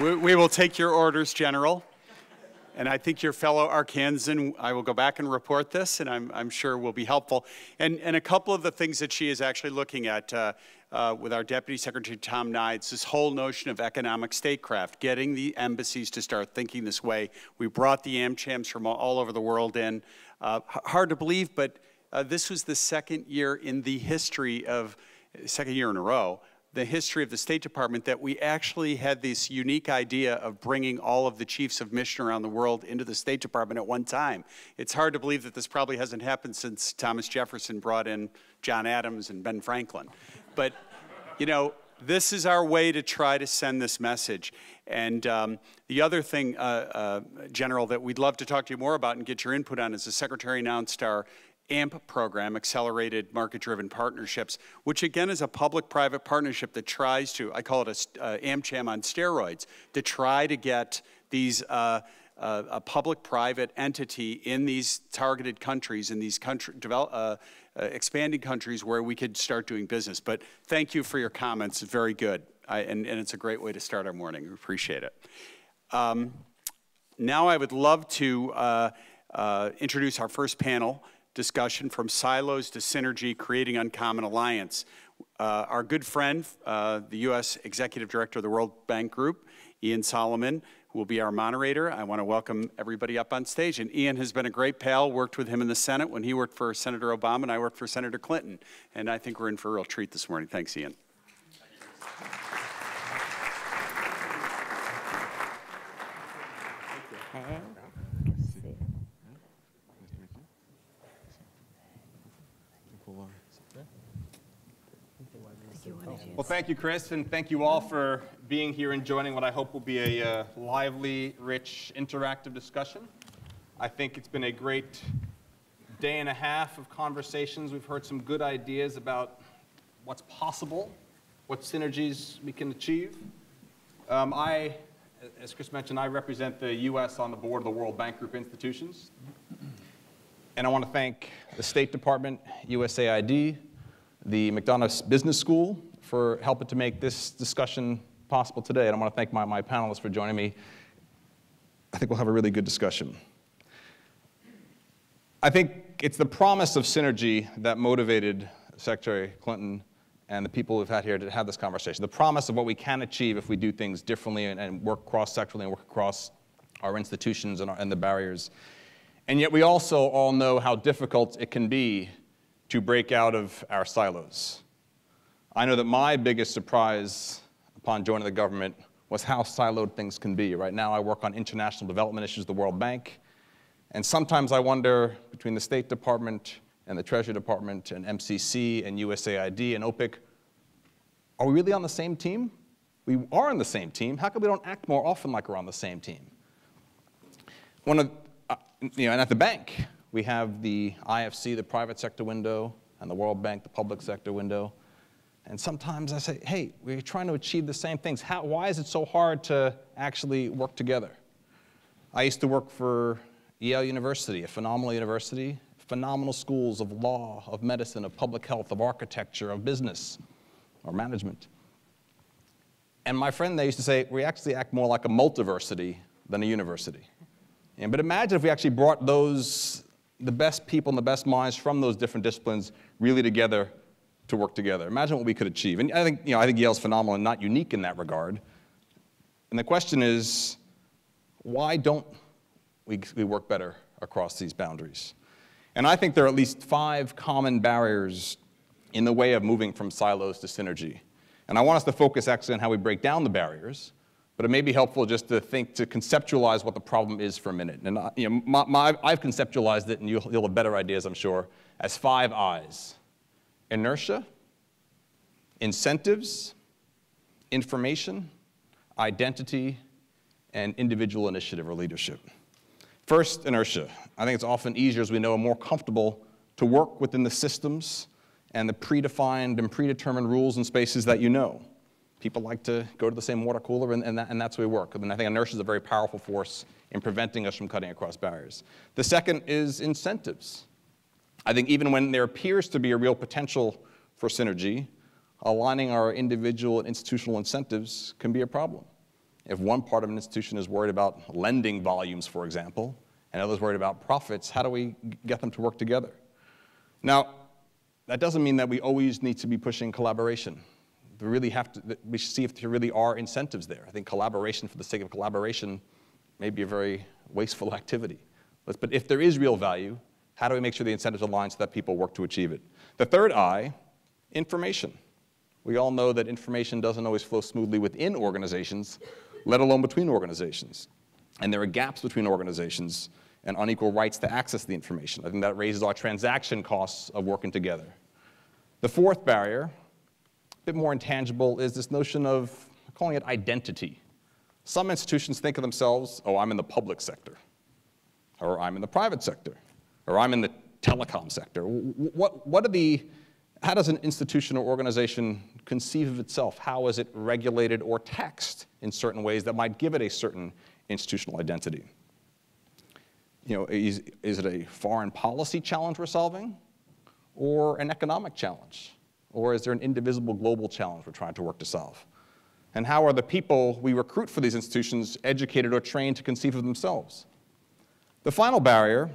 We will take your orders, General. And I think your fellow Arkansan, I will go back and report this, and I'm sure will be helpful. And a couple of the things that she is actually looking at with our Deputy Secretary Tom Nides, this whole notion of economic statecraft, getting the embassies to start thinking this way. We brought the AmChams from all over the world in. Hard to believe, but this was the second year in the history of, second year in a row, the history of the State Department that we actually had this unique idea of bringing all of the chiefs of mission around the world into the State Department at one time. It's hard to believe that this probably hasn't happened since Thomas Jefferson brought in John Adams and Ben Franklin. But, you know, this is our way to try to send this message. And the other thing, General, that we'd love to talk to you more about and get your input on is the Secretary announced our AMP program, Accelerated Market-Driven Partnerships, which again is a public-private partnership that tries to, I call it a AmCham on steroids, to try to get these a public-private entity in these targeted countries, in these expanding countries where we could start doing business. But thank you for your comments. It's very good, and it's a great way to start our morning. We appreciate it. Now I would love to introduce our first panel discussion, From Silos to Synergy, Creating Uncommon Alliance. Our good friend, the U.S. Executive Director of the World Bank Group, Ian Solomon, who will be our moderator. I want to welcome everybody up on stage. And Ian has been a great pal, worked with him in the Senate when he worked for Senator Obama and I worked for Senator Clinton. And I think we're in for a real treat this morning. Thanks, Ian. Well, thank you, Chris, and thank you all for being here and joining what I hope will be a lively, rich, interactive discussion. I think it's been a great day and a half of conversations. We've heard some good ideas about what's possible, what synergies we can achieve. As Chris mentioned, I represent the U.S. on the board of the World Bank Group institutions. And I want to thank the State Department, USAID, the McDonough Business School for helping to make this discussion possible today. And I want to thank my panelists for joining me. I think we'll have a really good discussion. I think it's the promise of synergy that motivated Secretary Clinton and the people we've had here to have this conversation. The promise of what we can achieve if we do things differently and work cross-sectorally and work across our institutions and the barriers. And yet we also all know how difficult it can be to break out of our silos. I know that my biggest surprise upon joining the government was how siloed things can be. Right now I work on international development issues, the World Bank, and sometimes I wonder, between the State Department and the Treasury Department and MCC and USAID and OPIC, are we really on the same team? We are on the same team. How come we don't act more often like we're on the same team? And at the bank, we have the IFC, the private sector window, and the World Bank, the public sector window. And sometimes I say, hey, we're trying to achieve the same things. Why is it so hard to actually work together? I used to work for Yale University, a phenomenal university, phenomenal schools of law, of medicine, of public health, of architecture, of business, or management. And my friend, they used to say, we actually act more like a multiversity than a university. But imagine if we actually brought the best people and the best minds from those different disciplines really together to work together. Imagine what we could achieve. And I think Yale's phenomenal and not unique in that regard. And the question is, why don't we work better across these boundaries? And I think there are at least 5 common barriers in the way of moving from silos to synergy. And I want us to focus actually on how we break down the barriers, but it may be helpful just to conceptualize what the problem is for a minute. And I've conceptualized it, and you'll have better ideas, I'm sure, as 5 I's: inertia, incentives, information, identity, and individual initiative or leadership. First, inertia. I think it's often easier, as we know, and more comfortable to work within the systems and the predefined and predetermined rules and spaces that you know. People like to go to the same water cooler, and that's where we work. And I think inertia is a very powerful force in preventing us from cutting across barriers. The second is incentives. I think even when there appears to be a real potential for synergy, aligning our individual and institutional incentives can be a problem. If one part of an institution is worried about lending volumes, for example, and others worried about profits, how do we get them to work together? Now, that doesn't mean that we always need to be pushing collaboration. We should see if there really are incentives there. I think collaboration for the sake of collaboration may be a very wasteful activity. But if there is real value, how do we make sure the incentives align so that people work to achieve it? The third I, information. We all know that information doesn't always flow smoothly within organizations, let alone between organizations. And there are gaps between organizations and unequal rights to access the information. I think that raises our transaction costs of working together. The fourth barrier, a bit more intangible, is this notion of calling it identity. Some institutions think of themselves, oh, I'm in the public sector, or I'm in the private sector, or I'm in the telecom sector. How does an institution or organization conceive of itself? How is it regulated or taxed in certain ways that might give it a certain institutional identity? You know, is it a foreign policy challenge we're solving, or an economic challenge? Or is there an indivisible global challenge we're trying to work to solve? And how are the people we recruit for these institutions educated or trained to conceive of themselves? The final barrier,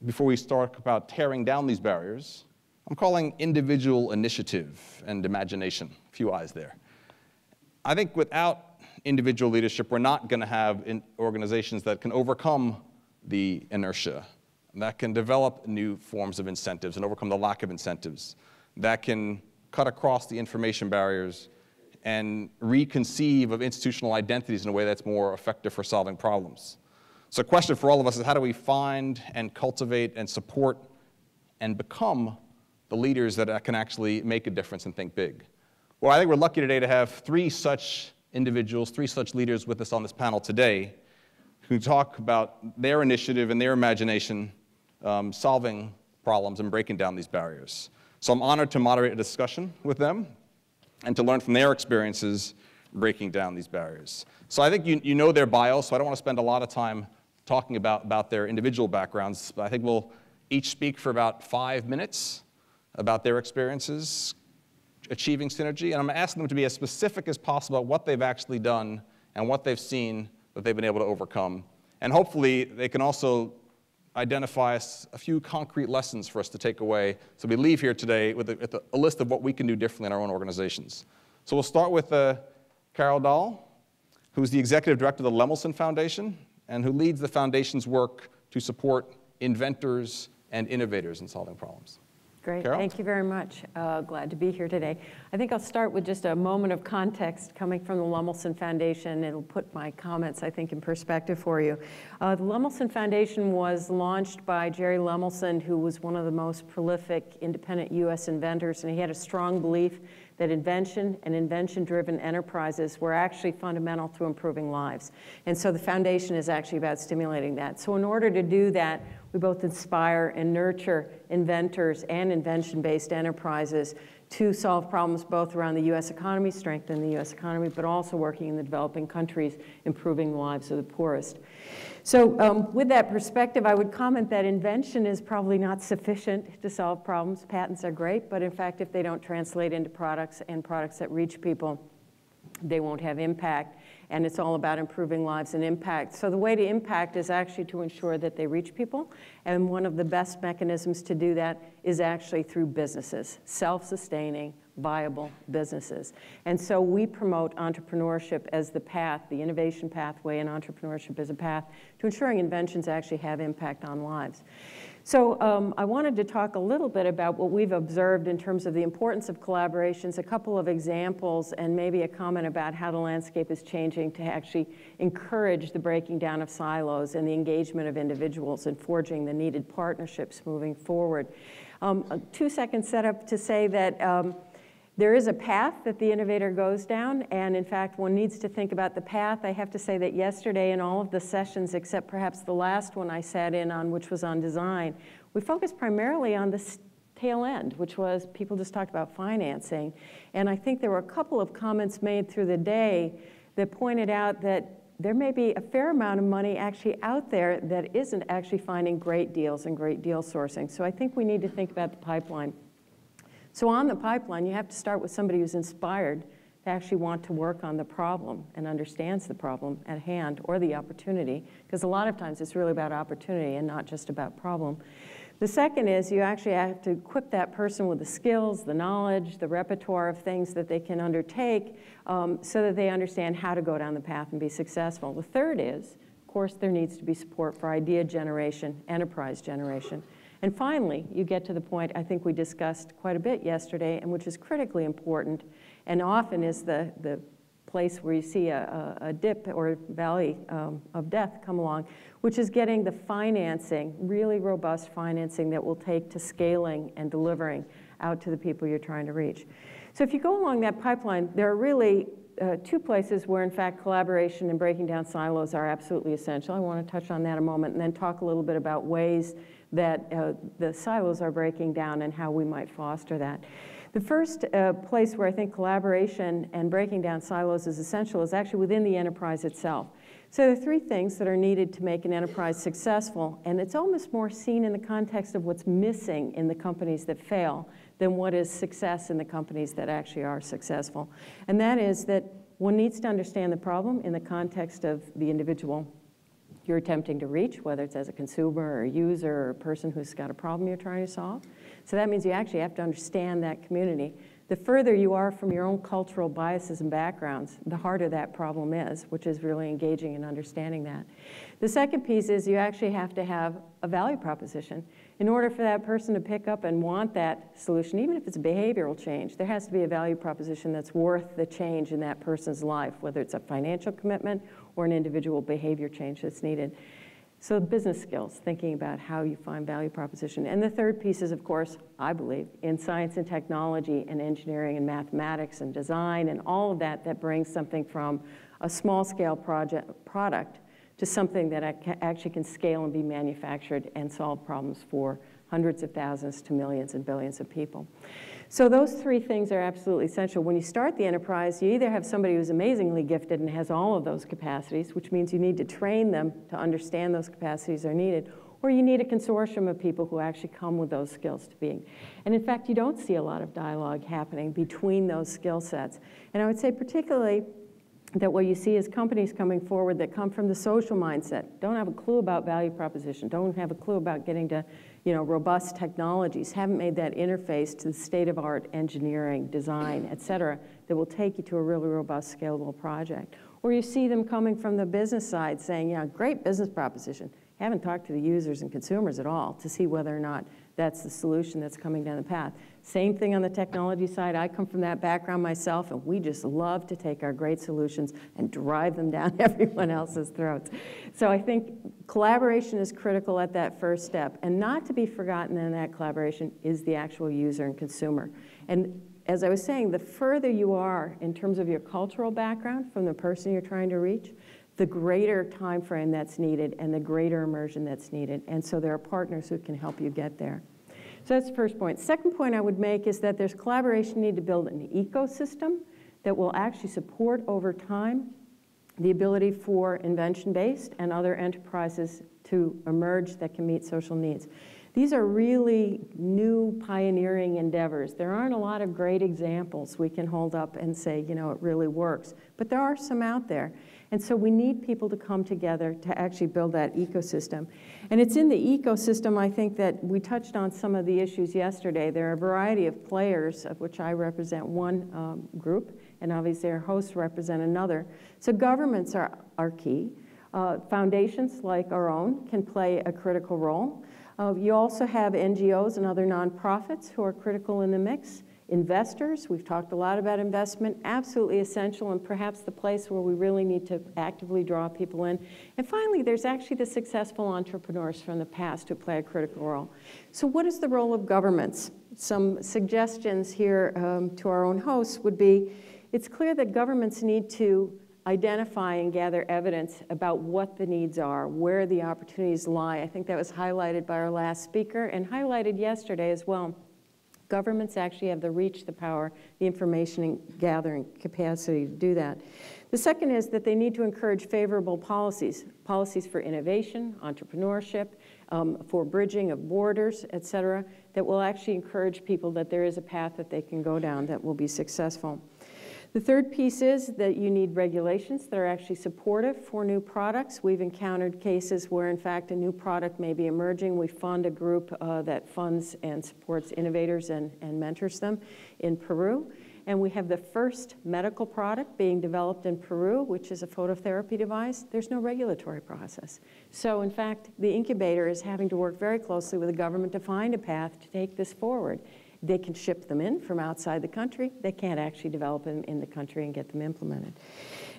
before we start about tearing down these barriers, I'm calling individual initiative and imagination. A few I's there. I think without individual leadership, we're not going to have organizations that can overcome the inertia, that can develop new forms of incentives and overcome the lack of incentives, that can cut across the information barriers and reconceive of institutional identities in a way that's more effective for solving problems. So the question for all of us is, how do we find and cultivate and support and become the leaders that can actually make a difference and think big? Well, I think we're lucky today to have three such individuals, three such leaders with us on this panel today who talk about their initiative and their imagination solving problems and breaking down these barriers. So I'm honored to moderate a discussion with them and to learn from their experiences breaking down these barriers. So I think you know their bios, so I don't want to spend a lot of time talking about their individual backgrounds, but I think we'll each speak for about 5 minutes about their experiences achieving synergy, and I'm asking them to be as specific as possible about what they've actually done and what they've seen that they've been able to overcome. And hopefully they can also identify a few concrete lessons for us to take away so we leave here today with a list of what we can do differently in our own organizations. So we'll start with Carol Dahl, who's the executive director of the Lemelson Foundation and who leads the foundation's work to support inventors and innovators in solving problems. Great, Carol? Thank you very much. Glad to be here today. I think I'll start with just a moment of context coming from the Lemelson Foundation. It'll put my comments, I think, in perspective for you. The Lemelson Foundation was launched by Jerry Lemelson, who was one of the most prolific independent U.S. inventors, and he had a strong belief that invention and invention-driven enterprises were actually fundamental to improving lives. And so the foundation is actually about stimulating that. So in order to do that, we both inspire and nurture inventors and invention-based enterprises to solve problems both around the U.S. economy, strengthen the U.S. economy, but also working in the developing countries, improving the lives of the poorest. So with that perspective, I would comment that invention is probably not sufficient to solve problems. Patents are great, but in fact, if they don't translate into products and products that reach people, they won't have impact. And it's all about improving lives and impact. So the way to impact is actually to ensure that they reach people. And one of the best mechanisms to do that is actually through businesses, self-sustaining, viable businesses. And so we promote entrepreneurship as the path, the innovation pathway, and entrepreneurship as a path to ensuring inventions actually have impact on lives. So I wanted to talk a little bit about what we've observed in terms of the importance of collaborations, a couple of examples, and maybe a comment about how the landscape is changing to actually encourage the breaking down of silos and the engagement of individuals and forging the needed partnerships moving forward. A 2-second setup to say that there is a path that the innovator goes down, and in fact, one needs to think about the path. I have to say that yesterday in all of the sessions, except perhaps the last one I sat in on, which was on design, we focused primarily on the tail end, which was people just talked about financing. And I think there were a couple of comments made through the day that pointed out that there may be a fair amount of money actually out there that isn't actually finding great deals and great deal sourcing. So I think we need to think about the pipeline. So on the pipeline, you have to start with somebody who's inspired to actually want to work on the problem and understands the problem at hand or the opportunity, because a lot of times it's really about opportunity and not just about problem. The second is you actually have to equip that person with the skills, the knowledge, the repertoire of things that they can undertake so that they understand how to go down the path and be successful. The third is, of course, there needs to be support for idea generation, enterprise generation. And finally, you get to the point I think we discussed quite a bit yesterday, and which is critically important, and often is the place where you see a dip or valley of death come along, which is getting the financing, really robust financing that will take to scaling and delivering out to the people you're trying to reach. So if you go along that pipeline, there are really two places where, in fact, collaboration and breaking down silos are absolutely essential. I want to touch on that a moment and then talk a little bit about ways that the silos are breaking down and how we might foster that. The first place where I think collaboration and breaking down silos is essential is actually within the enterprise itself. So there are three things that are needed to make an enterprise successful, and it's almost more seen in the context of what's missing in the companies that fail than what is success in the companies that actually are successful. And that is that one needs to understand the problem in the context of the individual you're attempting to reach, whether it's as a consumer or a user or a person who's got a problem you're trying to solve. So that means you actually have to understand that community. The further you are from your own cultural biases and backgrounds, the harder that problem is, which is really engaging and understanding that. The second piece is you actually have to have a value proposition. In order for that person to pick up and want that solution, even if it's a behavioral change, there has to be a value proposition that's worth the change in that person's life, whether it's a financial commitment or an individual behavior change that's needed. So business skills, thinking about how you find value proposition. And the third piece is, of course, I believe, in science and technology and engineering and mathematics and design and all of that that brings something from a small-scale product to something that actually can scale and be manufactured and solve problems for hundreds of thousands to millions and billions of people. So those three things are absolutely essential. When you start the enterprise, you either have somebody who's amazingly gifted and has all of those capacities, which means you need to train them to understand those capacities are needed, or you need a consortium of people who actually come with those skills to being. And in fact, you don't see a lot of dialogue happening between those skill sets. And I would say particularly that what you see is companies coming forward that come from the social mindset, don't have a clue about value proposition, don't have a clue about getting to robust technologies, haven't made that interface to the state-of-art engineering, design, et cetera, that will take you to a really robust, scalable project. Or you see them coming from the business side saying, yeah, great business proposition. Haven't talked to the users and consumers at all to see whether or not that's the solution that's coming down the path. Same thing on the technology side. I come from that background myself, and we just love to take our great solutions and drive them down everyone else's throats. So I think collaboration is critical at that first step. And not to be forgotten in that collaboration is the actual user and consumer. And as I was saying, the further you are in terms of your cultural background from the person you're trying to reach, the greater time frame that's needed and the greater immersion that's needed. And so there are partners who can help you get there. So that's the first point. Second point I would make is that there's collaboration need to build an ecosystem that will actually support over time the ability for invention-based and other enterprises to emerge that can meet social needs. These are really new pioneering endeavors. There aren't a lot of great examples we can hold up and say, it really works. But there are some out there. And so we need people to come together to actually build that ecosystem. And it's in the ecosystem, I think, that we touched on some of the issues yesterday. There are a variety of players, of which I represent one group, and obviously our hosts represent another. So governments are key. Foundations like our own can play a critical role. You also have NGOs and other nonprofits who are critical in the mix. Investors, we've talked a lot about investment, absolutely essential and perhaps the place where we really need to actively draw people in. And finally, there's actually the successful entrepreneurs from the past who play a critical role. So what is the role of governments? Some suggestions here to our own hosts would be, it's clear that governments need to identify and gather evidence about what the needs are, where the opportunities lie. I think that was highlighted by our last speaker and highlighted yesterday as well. Governments actually have the reach, the power, the information gathering capacity to do that. The second is that they need to encourage favorable policies for innovation, entrepreneurship, for bridging of borders, et cetera, that will actually encourage people that there is a path that they can go down that will be successful. The third piece is that you need regulations that are actually supportive for new products. We've encountered cases where, in fact, a new product may be emerging. We fund a group that funds and supports innovators and mentors them in Peru. And we have the first medical product being developed in Peru, which is a phototherapy device. There's no regulatory process. So, in fact, the incubator is having to work very closely with the government to find a path to take this forward. They can ship them in from outside the country. They can't actually develop them in the country and get them implemented.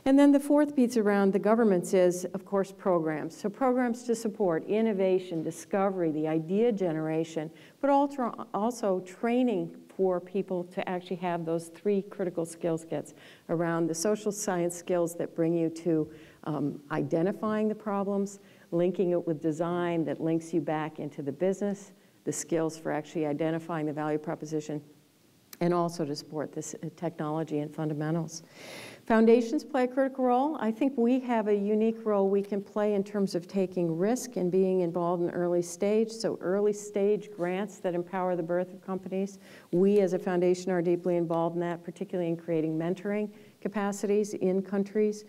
And then the fourth piece around the governments is, of course, programs. So programs to support innovation, discovery, the idea generation, but also training for people to actually have those three critical skill sets around the social science skills that bring you to identifying the problems, linking it with design that links you back into the business, the skills for actually identifying the value proposition, and also to support this technology and fundamentals. Foundations play a critical role. I think we have a unique role we can play in terms of taking risk and being involved in early stage, so early stage grants that empower the birth of companies. We as a foundation are deeply involved in that, particularly in creating mentoring capacities in countries.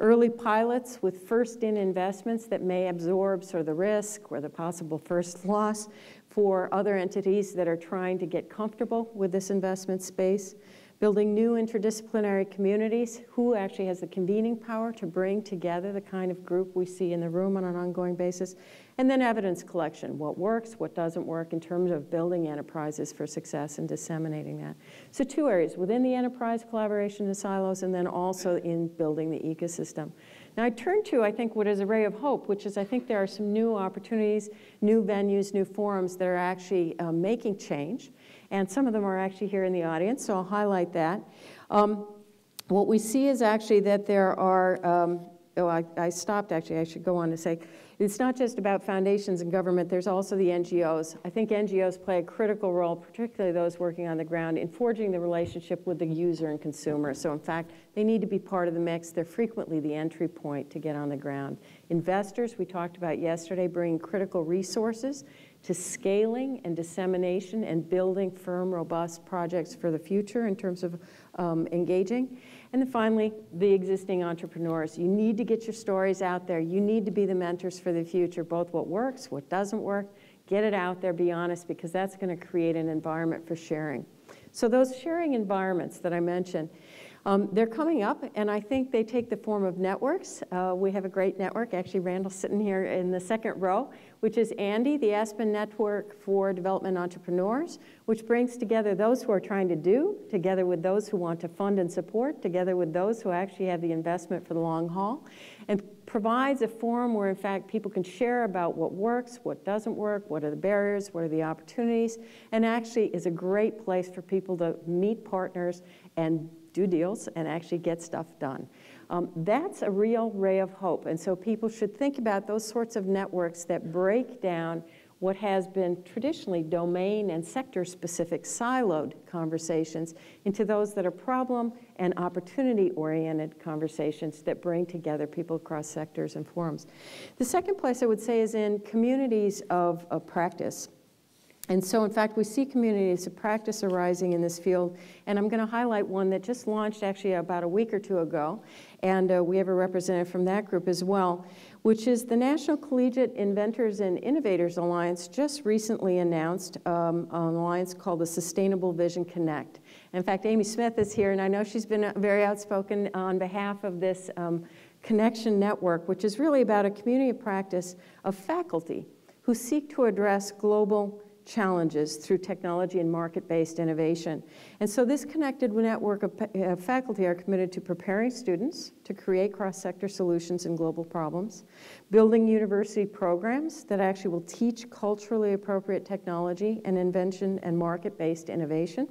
Early pilots with first-in investments that may absorb sort of the risk or the possible first loss for other entities that are trying to get comfortable with this investment space. Building new interdisciplinary communities. Who actually has the convening power to bring together the kind of group we see in the room on an ongoing basis? And then evidence collection. What works, what doesn't work in terms of building enterprises for success and disseminating that. So two areas, within the enterprise collaboration in silos, and then also in building the ecosystem. Now I turn to, I think, what is a ray of hope, which is I think there are some new opportunities, new venues, new forums that are actually making change. And some of them are actually here in the audience, so I'll highlight that. What we see is actually that there are, I stopped actually, I should go on to say, it's not just about foundations and government, there's also the NGOs. I think NGOs play a critical role, particularly those working on the ground, in forging the relationship with the user and consumer. So in fact, they need to be part of the mix. They're frequently the entry point to get on the ground. Investors, we talked about yesterday, bringing critical resources to scaling and dissemination and building firm, robust projects for the future in terms of engaging. And then finally, the existing entrepreneurs. You need to get your stories out there. You need to be the mentors for the future, both what works, what doesn't work. Get it out there, be honest, because that's going to create an environment for sharing. So those sharing environments that I mentioned, they're coming up, and I think they take the form of networks. We have a great network. Actually, Randall's sitting here in the second row, which is Andy, the Aspen Network for Development Entrepreneurs, which brings together those who are trying to do, together with those who want to fund and support, together with those who actually have the investment for the long haul, and provides a forum where, in fact, people can share about what works, what doesn't work, what are the barriers, what are the opportunities, and actually is a great place for people to meet partners and do deals and actually get stuff done. That's a real ray of hope. And so people should think about those sorts of networks that break down what has been traditionally domain and sector-specific siloed conversations into those that are problem and opportunity-oriented conversations that bring together people across sectors and forums. The second place I would say is in communities of practice. And so, in fact, we see communities of practice arising in this field, and I'm going to highlight one that just launched actually about a week or two ago, and we have a representative from that group as well, which is the National Collegiate Inventors and Innovators Alliance just recently announced an alliance called the Sustainable Vision Connect. In fact, Amy Smith is here, and I know she's been very outspoken on behalf of this connection network, which is really about a community of practice of faculty who seek to address global challenges through technology and market-based innovation. And so this connected network of faculty are committed to preparing students to create cross-sector solutions and global problems, building university programs that actually will teach culturally appropriate technology and invention and market-based innovation,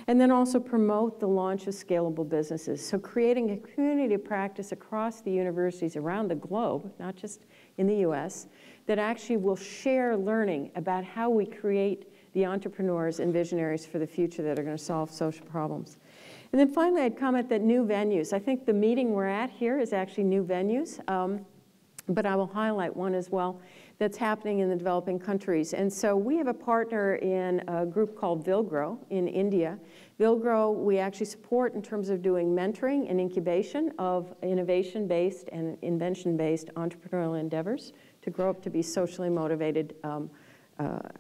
and then also promote the launch of scalable businesses. So creating a community of practice across the universities around the globe, not just in the US, that actually will share learning about how we create the entrepreneurs and visionaries for the future that are going to solve social problems. And then finally, I'd comment that new venues. I think the meeting we're at here is actually new venues, but I will highlight one as well. that's happening in the developing countries. And so we have a partner in a group called Vilgrow in India. Vilgrow, we actually support in terms of doing mentoring and incubation of innovation-based and invention-based entrepreneurial endeavors to grow up to be socially motivated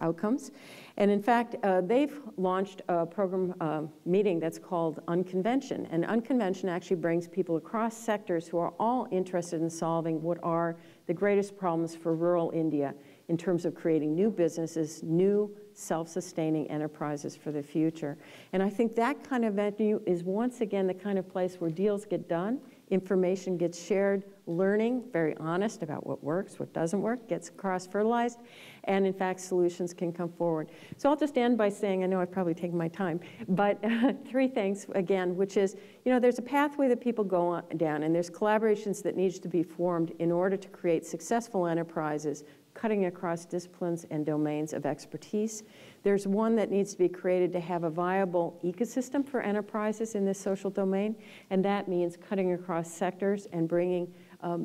outcomes. And in fact, they've launched a program meeting that's called Unconvention. And Unconvention actually brings people across sectors who are all interested in solving what are the greatest problems for rural India in terms of creating new businesses, new self-sustaining enterprises for the future. And I think that kind of venue is once again the kind of place where deals get done, information gets shared, learning, very honest about what works, what doesn't work, gets cross-fertilized, and in fact solutions can come forward. So I'll just end by saying, I know I've probably taken my time, but three things again, which is, there's a pathway that people go down, and there's collaborations that needs to be formed in order to create successful enterprises cutting across disciplines and domains of expertise. There's one that needs to be created to have a viable ecosystem for enterprises in this social domain, and that means cutting across sectors and bringing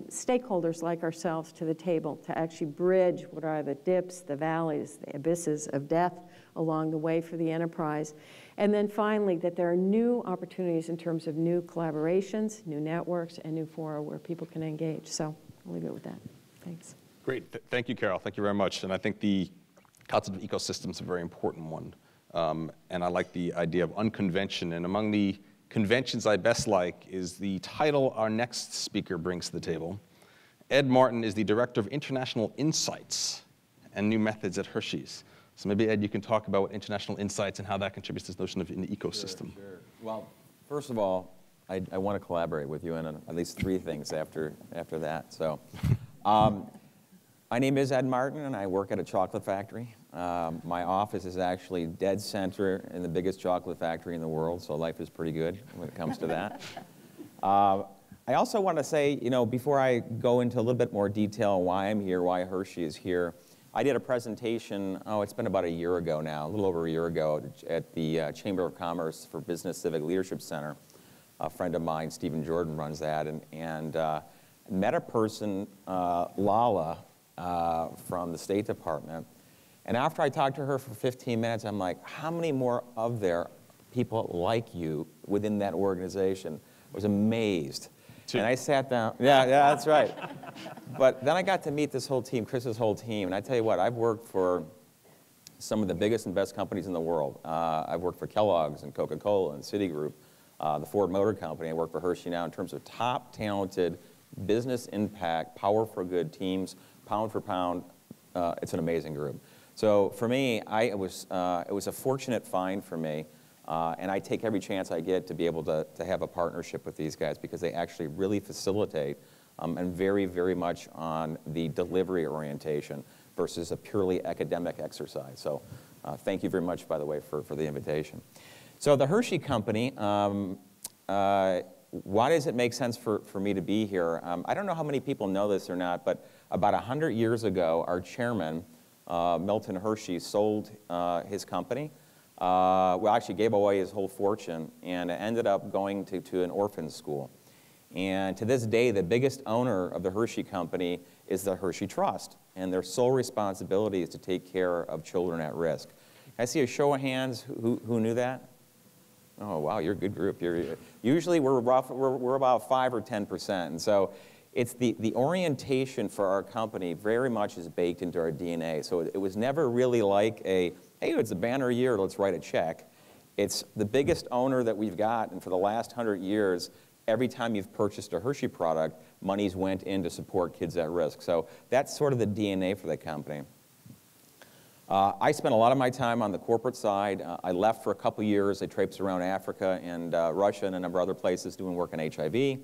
stakeholders like ourselves to the table to actually bridge what are the dips, the valleys, the abysses of death along the way for the enterprise. And then finally, that there are new opportunities in terms of new collaborations, new networks, and new fora where people can engage. So I'll leave it with that. Thanks. Great. Thank you, Carol. Thank you very much. And I think the concept of ecosystem is a very important one. And I like the idea of unconvention. And among the conventions I best like is the title our next speaker brings to the table. Ed Martin is the Director of International Insights and New Methods at Hershey's. So maybe, Ed, you can talk about international insights and how that contributes to this notion of an ecosystem. Sure. Well, first of all, I want to collaborate with you on at least three things after that. So. My name is Ed Martin, and I work at a chocolate factory. My office is actually dead center in the biggest chocolate factory in the world, so life is pretty good when it comes to that. I also want to say, before I go into a little bit more detail on why I'm here, why Hershey is here, I did a presentation, it's been about a year ago now, a little over a year ago, at the Chamber of Commerce for Business Civic Leadership Center. A friend of mine, Stephen Jordan, runs that, and met a person, Lala, from the State Department. And after I talked to her for 15 minutes, I'm like, how many more of there people like you within that organization? I was amazed. And I sat down. Yeah, that's right. But then I got to meet this whole team, Chris's whole team. And I tell you what, I've worked for some of the biggest and best companies in the world. I've worked for Kellogg's and Coca-Cola and Citigroup, the Ford Motor Company. I work for Hershey now in terms of top talented business impact, power for good teams, pound for pound. It's an amazing group. So for me, it was a fortunate find for me. And I take every chance I get to be able to have a partnership with these guys because they actually really facilitate and very, very much on the delivery orientation versus a purely academic exercise. So thank you very much, by the way, for the invitation. So the Hershey Company, why does it make sense for me to be here? I don't know how many people know this or not, but about 100 years ago, our chairman, Milton Hershey, sold his company. Well, actually gave away his whole fortune and ended up going to an orphan school. And to this day, the biggest owner of the Hershey Company is the Hershey Trust. And their sole responsibility is to take care of children at risk. Can I see a show of hands who knew that? Oh, wow, you're a good group. Usually we're about 5 or 10%. And so it's the orientation for our company very much is baked into our DNA. So it was never really like hey, it's a banner year, let's write a check. It's the biggest owner that we've got, and for the last 100 years, every time you've purchased a Hershey product, monies went in to support kids at risk. So that's sort of the DNA for the company. I spent a lot of my time on the corporate side. I left for a couple years. I traipsed around Africa and Russia and a number of other places doing work on HIV.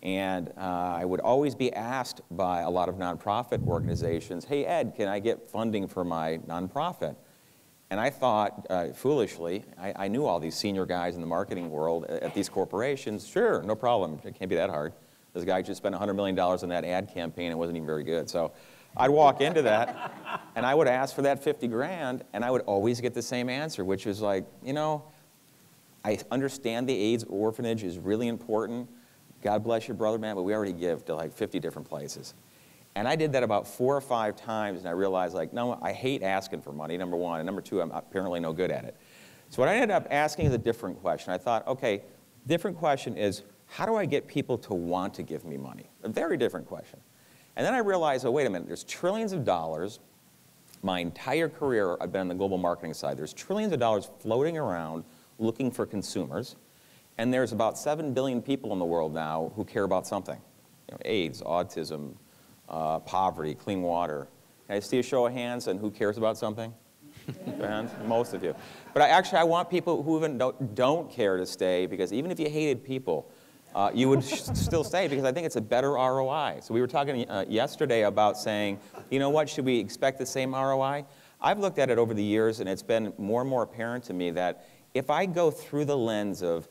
And I would always be asked by a lot of nonprofit organizations, hey, Ed, can I get funding for my nonprofit? And I thought, foolishly, I knew all these senior guys in the marketing world at these corporations. Sure, no problem. It can't be that hard. This guy just spent $100 million on that ad campaign. It wasn't even very good. So I'd walk into that, and I would ask for that 50 grand, and I would always get the same answer, which was like, I understand the AIDS orphanage is really important. God bless your brother, man, but we already give to like 50 different places. And I did that about 4 or 5 times, and I realized, like, no, I hate asking for money, number one, and number two, I'm apparently no good at it. So what I ended up asking is a different question. I thought, okay, different question is, how do I get people to want to give me money? A very different question. And then I realized, oh, wait a minute, there's trillions of dollars. My entire career, I've been on the global marketing side. There's trillions of dollars floating around looking for consumers. And there's about 7 billion people in the world now who care about something. You know, AIDS, autism, poverty, clean water. Can I see a show of hands on who cares about something? Hands? Most of you. But I want people who even don't care to stay, because even if you hated people, you would still stay, because I think it's a better ROI. So we were talking yesterday about saying, you know what, should we expect the same ROI? I've looked at it over the years, and it's been more and more apparent to me that if I go through the lens of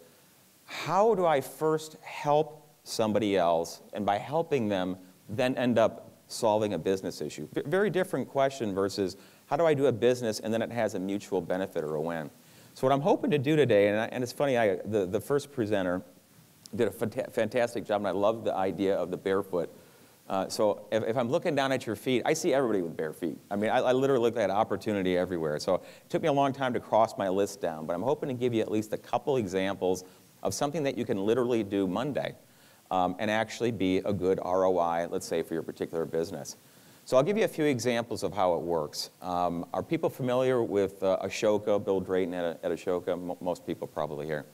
how do I first help somebody else, and by helping them, then end up solving a business issue. Very different question versus how do I do a business and then it has a mutual benefit or a win. So what I'm hoping to do today, and it's funny, the first presenter did a fantastic job, and I love the idea of the barefoot. So if I'm looking down at your feet, I see everybody with bare feet. I mean, I literally look at opportunity everywhere. So it took me a long time to cross my list down, but I'm hoping to give you at least a couple examples of something that you can literally do Monday and actually be a good ROI, let's say, for your particular business. So I'll give you a few examples of how it works. Are people familiar with Ashoka, Bill Drayton at Ashoka? Most people probably here.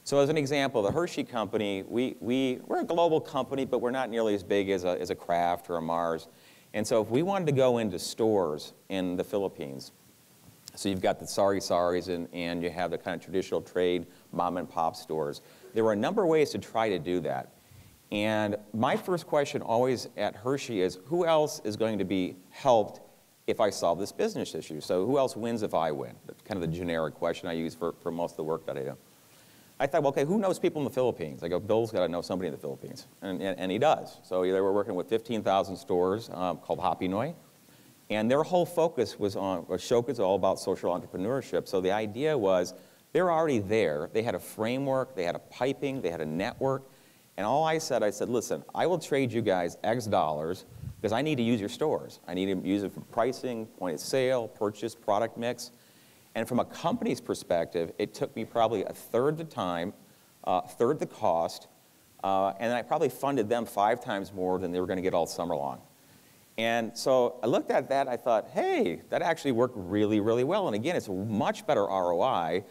So as an example, the Hershey Company, we're a global company, but we're not nearly as big as a Kraft or a Mars. And so if we wanted to go into stores in the Philippines, so you've got the sari-saris and you have the kind of traditional trade mom and pop stores, there were a number of ways to try to do that. And my first question always at Hershey is, who else is going to be helped if I solve this business issue? So who else wins if I win? That's kind of the generic question I use for most of the work that I do. I thought, well, okay, who knows people in the Philippines? I go, Bill's got to know somebody in the Philippines. And he does. So they were working with 15,000 stores called Hapinoy. And their whole focus was on, Ashoka's all about social entrepreneurship. So the idea was, they're already there. They had a framework, they had a piping, they had a network. And all I said, listen, I will trade you guys X dollars because I need to use your stores. I need to use it for pricing, point of sale, purchase, product mix. And from a company's perspective, it took me probably a third the time, third the cost, and I probably funded them 5 times more than they were going to get all summer long. And so I looked at that, I thought, hey, that actually worked really, really well. And again, it's a much better ROI.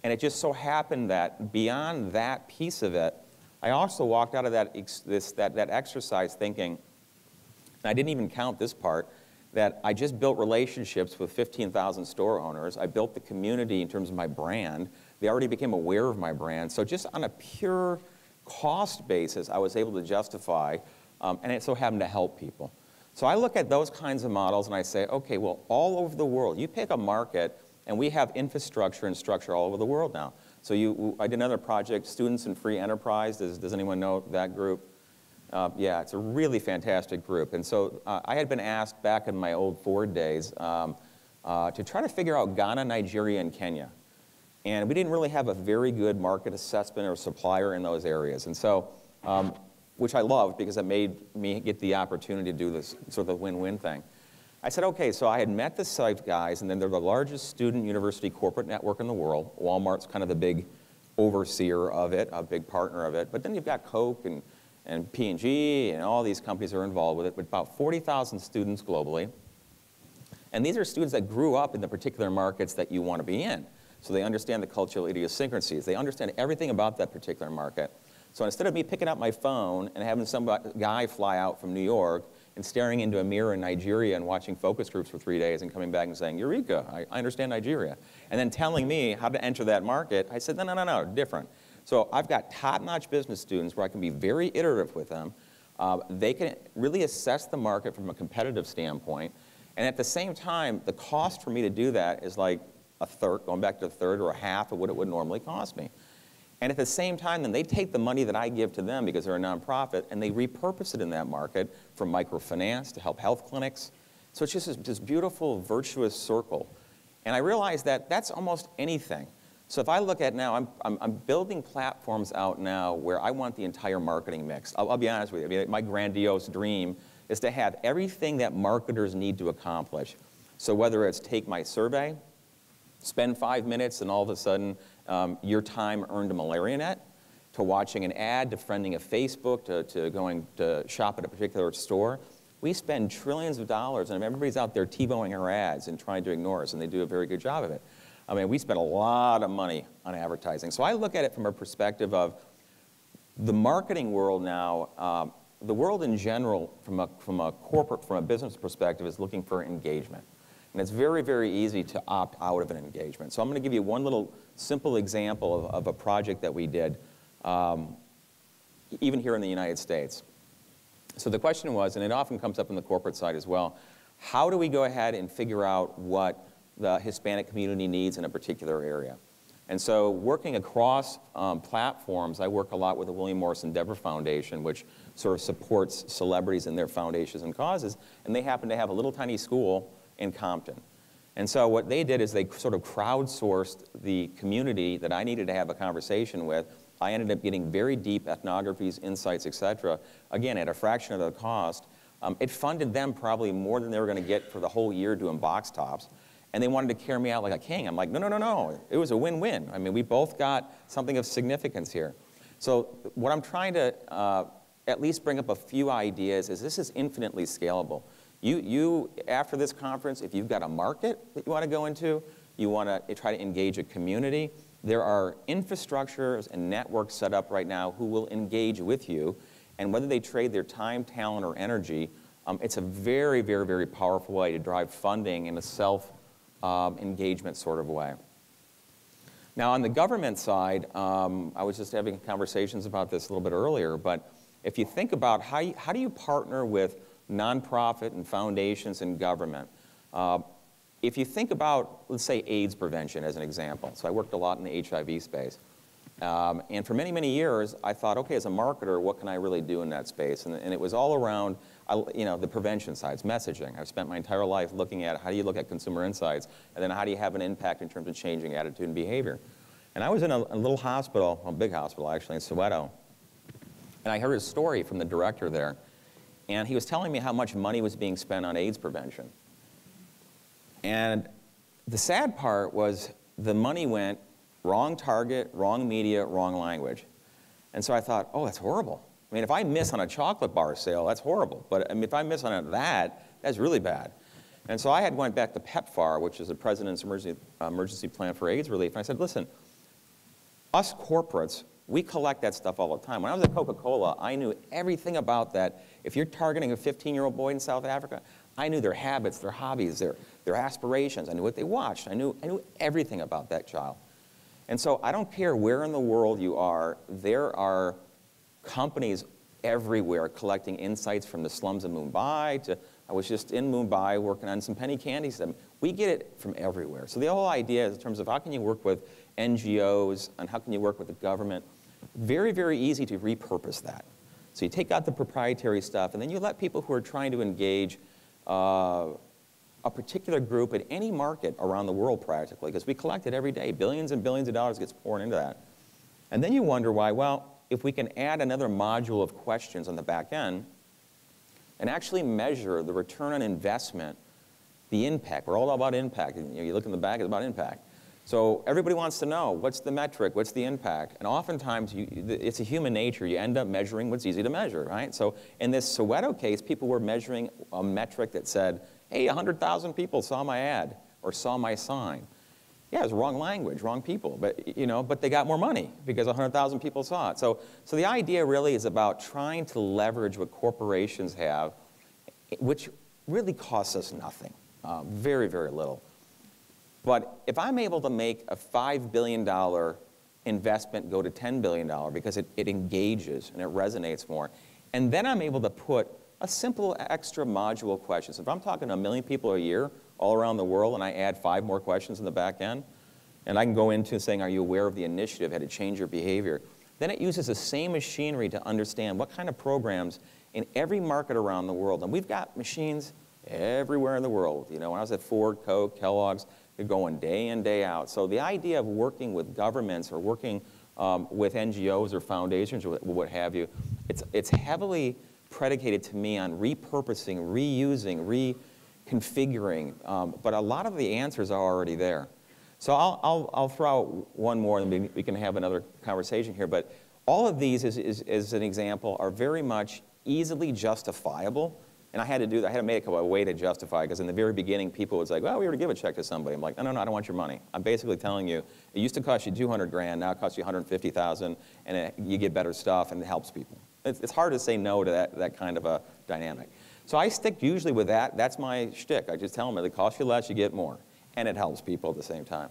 And it just so happened that beyond that piece of it, I also walked out of that exercise thinking, and I didn't even count this part, that I just built relationships with 15,000 store owners. I built the community in terms of my brand. They already became aware of my brand. So just on a pure cost basis, I was able to justify, and it so happened to help people. So I look at those kinds of models and I say, okay, well, all over the world, you pick a market, and we have infrastructure and structure all over the world now. So I did another project, Students in Free Enterprise. Does anyone know that group? Yeah, it's a really fantastic group. And so I had been asked back in my old Ford days to try to figure out Ghana, Nigeria, and Kenya. And we didn't really have a very good market assessment or supplier in those areas. And so, which I loved because it made me get the opportunity to do this sort of win-win thing. I said, okay, so I had met the site guys, and then they're the largest student university corporate network in the world. Walmart's kind of the big overseer of it, a big partner of it. But then you've got Coke and P&G, and all these companies are involved with it, with about 40,000 students globally. And these are students that grew up in the particular markets that you want to be in. So they understand the cultural idiosyncrasies. They understand everything about that particular market. So instead of me picking up my phone and having some guy fly out from New York and staring into a mirror in Nigeria and watching focus groups for 3 days and coming back and saying, Eureka, I understand Nigeria, and then telling me how to enter that market, I said, no, different. So I've got top-notch business students where I can be very iterative with them. They can really assess the market from a competitive standpoint. And at the same time, the cost for me to do that is like a third, going back to a third or a half of what it would normally cost me. And at the same time, then they take the money that I give to them because they're a nonprofit and they repurpose it in that market for microfinance to help health clinics. So it's just this beautiful, virtuous circle. And I realized that that's almost anything. So if I look at now, I'm building platforms out now where I want the entire marketing mix. I'll be honest with you. I mean, my grandiose dream is to have everything that marketers need to accomplish. So whether it's take my survey, spend 5 minutes, and all of a sudden your time earned a malaria net, to watching an ad, to friending a Facebook, to going to shop at a particular store. We spend trillions of dollars, and everybody's out there TiVoing our ads and trying to ignore us, and they do a very good job of it. I mean, we spend a lot of money on advertising. So I look at it from a perspective of the marketing world now. The world in general, from a business perspective, is looking for engagement. And it's very, very easy to opt out of an engagement. So I'm going to give you one little simple example of a project that we did, even here in the United States. So the question was, and it often comes up on the corporate side as well, how do we go ahead and figure out what the Hispanic community needs in a particular area? And so working across platforms, I work a lot with the William Morris Endeavor Foundation, which sort of supports celebrities in their foundations and causes, and they happen to have a little tiny school in Compton. And so what they did is they sort of crowdsourced the community that I needed to have a conversation with. I ended up getting very deep ethnographies, insights, et cetera, again, at a fraction of the cost. It funded them probably more than they were going to get for the whole year doing box tops. And they wanted to carry me out like a king. I'm like, no, no, no, no. It was a win-win. I mean, we both got something of significance here. So what I'm trying to at least bring up a few ideas is this is infinitely scalable. You, after this conference, if you've got a market that you want to go into, you want to try to engage a community, there are infrastructures and networks set up right now who will engage with you. And whether they trade their time, talent, or energy, it's a very, very, very powerful way to drive funding in a self-engagement sort of way. Now, on the government side, I was just having conversations about this a little bit earlier, but if you think about how do you partner with nonprofit and foundations and government, if you think about, let's say, AIDS prevention as an example. So I worked a lot in the HIV space. And for many, many years, I thought, okay, as a marketer, what can I really do in that space? And it was all around the prevention sides, messaging. I've spent my entire life looking at how do you look at consumer insights, and then how do you have an impact in terms of changing attitude and behavior. And I was in a little hospital, a big hospital actually, in Soweto, and I heard a story from the director there, and he was telling me how much money was being spent on AIDS prevention. And the sad part was the money went wrong target, wrong media, wrong language. And so I thought, oh, that's horrible. I mean, if I miss on a chocolate bar sale, that's horrible. But I mean, if I miss on that, that's really bad. And so I had went back to PEPFAR, which is the President's Emergency Plan for AIDS Relief, and I said, listen, us corporates, we collect that stuff all the time. When I was at Coca-Cola, I knew everything about that. If you're targeting a 15-year-old boy in South Africa, I knew their habits, their hobbies, their aspirations. I knew what they watched. I knew everything about that child. And so I don't care where in the world you are, there are companies everywhere collecting insights from the slums of Mumbai to, I was just in Mumbai working on some penny candies. We get it from everywhere. So the whole idea is in terms of how can you work with NGOs and how can you work with the government, very, very easy to repurpose that. So you take out the proprietary stuff and then you let people who are trying to engage a particular group at any market around the world practically, because we collect it every day. Billions and billions of dollars gets poured into that. And then you wonder why, well, if we can add another module of questions on the back end and actually measure the return on investment, the impact. We're all about impact. You look in the back, it's about impact. So everybody wants to know, what's the metric, what's the impact? And oftentimes, it's a human nature. You end up measuring what's easy to measure, right? So in this Soweto case, people were measuring a metric that said, hey, 100,000 people saw my ad or saw my sign. Yeah, it was wrong language, wrong people, but they got more money because 100,000 people saw it. So the idea really is about trying to leverage what corporations have, which really costs us nothing, very, very little. But if I'm able to make a $5 billion investment go to $10 billion because it engages and it resonates more, and then I'm able to put a simple extra module question. So if I'm talking to 1 million people a year all around the world and I add 5 more questions in the back end, and I can go into saying, are you aware of the initiative, how to change your behavior? Then it uses the same machinery to understand what kind of programs in every market around the world. And we've got machines everywhere in the world. When I was at Ford, Coke, Kellogg's, they're going day in, day out. So the idea of working with governments or working with NGOs or foundations or what have you, it's heavily predicated to me on repurposing, reusing, reconfiguring, but a lot of the answers are already there. So I'll throw out one more, and we can have another conversation here, but all of these, as an example, are very much easily justifiable. And I had to do that. I had to make a way to justify, because in the very beginning, people was like, well, we were to give a check to somebody. I'm like, no, I don't want your money. I'm basically telling you, it used to cost you 200 grand, now it costs you 150,000, and you get better stuff, and it helps people. It's hard to say no to that kind of a dynamic. So I stick usually with that. That's my shtick. I just tell them, it costs you less, you get more. And it helps people at the same time.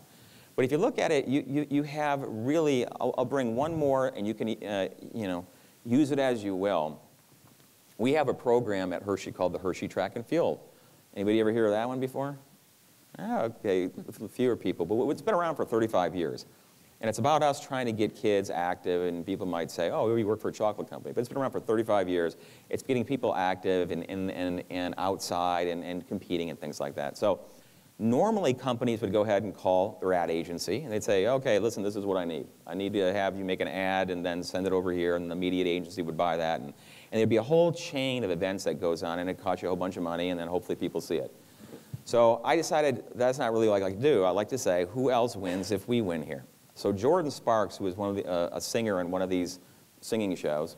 But if you look at it, you have really, I'll bring one more, and you can use it as you will. We have a program at Hershey called the Hershey Track and Field. Anybody ever hear of that one before? Okay, fewer people, but it's been around for 35 years. And it's about us trying to get kids active, and people might say, oh, we work for a chocolate company, but it's been around for 35 years. It's getting people active and outside and competing and things like that. So normally companies would go ahead and call their ad agency, and they'd say, okay, listen, this is what I need. I need to have you make an ad and then send it over here, and the media agency would buy that. And there'd be a whole chain of events that goes on, and it costs you a whole bunch of money, and then hopefully people see it. So I decided that's not really what I like to do. I like to say, who else wins if we win here? So Jordan Sparks, who is one of a singer in one of these singing shows,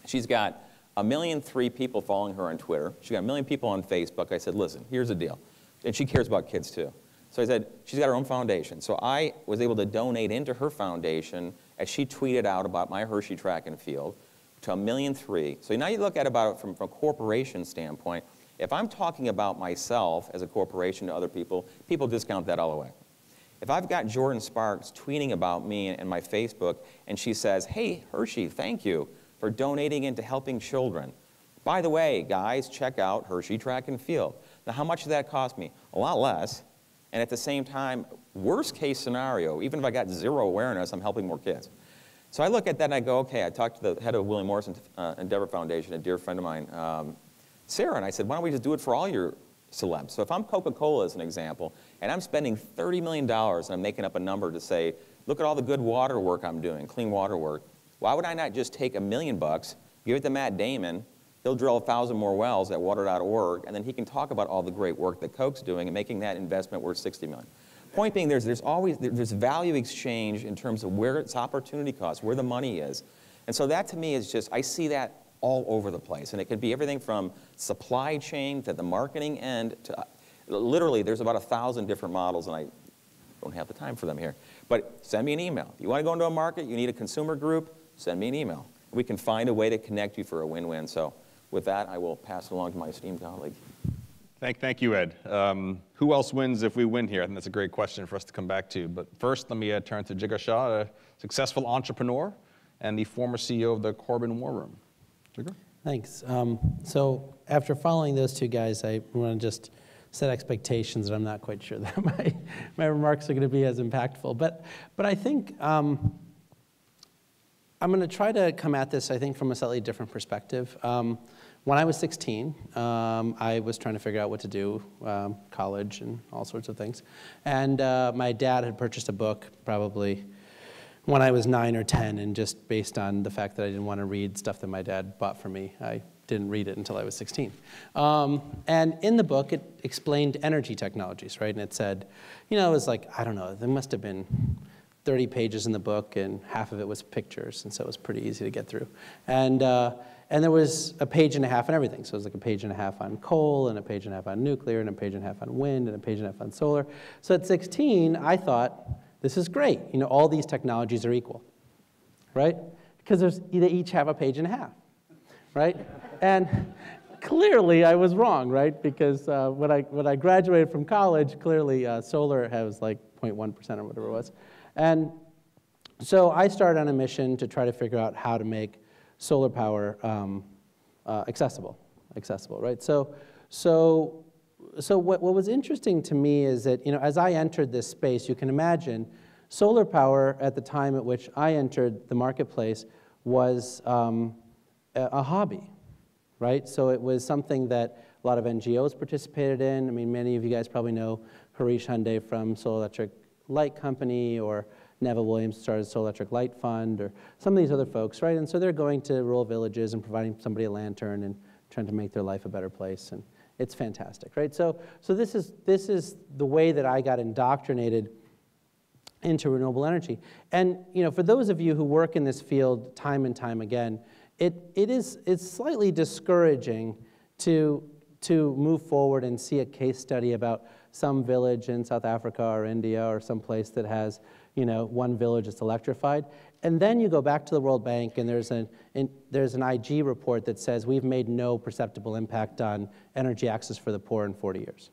she's got 1.3 million people following her on Twitter. She's got 1 million people on Facebook. I said, listen, here's the deal. And she cares about kids too. So I said, she's got her own foundation. So I was able to donate into her foundation as she tweeted out about my Hershey Track and Field to 1.3 million. So now you look at it about from a corporation standpoint. If I'm talking about myself as a corporation to other people, people discount that all the way. If I've got Jordan Sparks tweeting about me and my Facebook, and she says, hey, Hershey, thank you for donating into helping children. By the way, guys, check out Hershey Track and Field. Now, how much did that cost me? A lot less. And at the same time, worst case scenario, even if I got zero awareness, I'm helping more kids. So I look at that and I go, okay, I talked to the head of William Morrison Endeavor Foundation, a dear friend of mine, Sarah, and I said, why don't we just do it for all your celebs? So if I'm Coca-Cola as an example, and I'm spending $30 million, and I'm making up a number to say, look at all the good water work I'm doing, clean water work, why would I not just take $1 million, give it to Matt Damon, he'll drill 1,000 more wells at water.org, and then he can talk about all the great work that Coke's doing and making that investment worth $60 million. Point being, there's always value exchange in terms of where it's opportunity cost, where the money is. And so that to me is just, I see that all over the place. And it could be everything from supply chain to the marketing end to, literally there's about 1,000 different models, and I don't have the time for them here. But send me an email. If you want to go into a market, you need a consumer group, send me an email. We can find a way to connect you for a win-win. So with that, I will pass it along to my esteemed colleague. Thank you, Ed. Who else wins if we win here? I think that's a great question for us to come back to. But first, let me turn to Jigar Shah, a successful entrepreneur and the former CEO of the Corbin War Room. Jigar? Thanks. So after following those two guys, I want to just set expectations that I'm not quite sure that my remarks are going to be as impactful. But I think I'm going to try to come at this, I think, from a slightly different perspective. When I was 16, I was trying to figure out what to do, college and all sorts of things. And my dad had purchased a book probably when I was 9 or 10, and just based on the fact that I didn't want to read stuff that my dad bought for me, I didn't read it until I was 16. And in the book, it explained energy technologies, right? And it said, you know, it was like, I don't know, there must have been 30 pages in the book, and half of it was pictures, and so it was pretty easy to get through. And there was a page and a half on everything. So it was like a page and a half on coal, and a page and a half on nuclear, and a page and a half on wind, and a page and a half on solar. So at 16, I thought, this is great. You know, all these technologies are equal, right? Because they each have a page and a half, right? And clearly, I was wrong, right? Because when I graduated from college, clearly solar has like 0.1% or whatever it was. And so I started on a mission to try to figure out how to make solar power accessible, right? So what was interesting to me is that, you know, as I entered this space, you can imagine solar power at the time at which I entered the marketplace was a hobby, right? So it was something that a lot of NGOs participated in. I mean, many of you guys probably know Harish Hyundai from Solar Electric Light Company, or Neville Williams started Solar Electric Light Fund, or some of these other folks, right? And so they're going to rural villages and providing somebody a lantern and trying to make their life a better place, and it's fantastic, right? So this is the way that I got indoctrinated into renewable energy. And for those of you who work in this field time and time again, it's slightly discouraging to move forward and see a case study about some village in South Africa or India or some place that has one village that's electrified. And then you go back to the World Bank and there's an IG report that says we've made no perceptible impact on energy access for the poor in 40 years,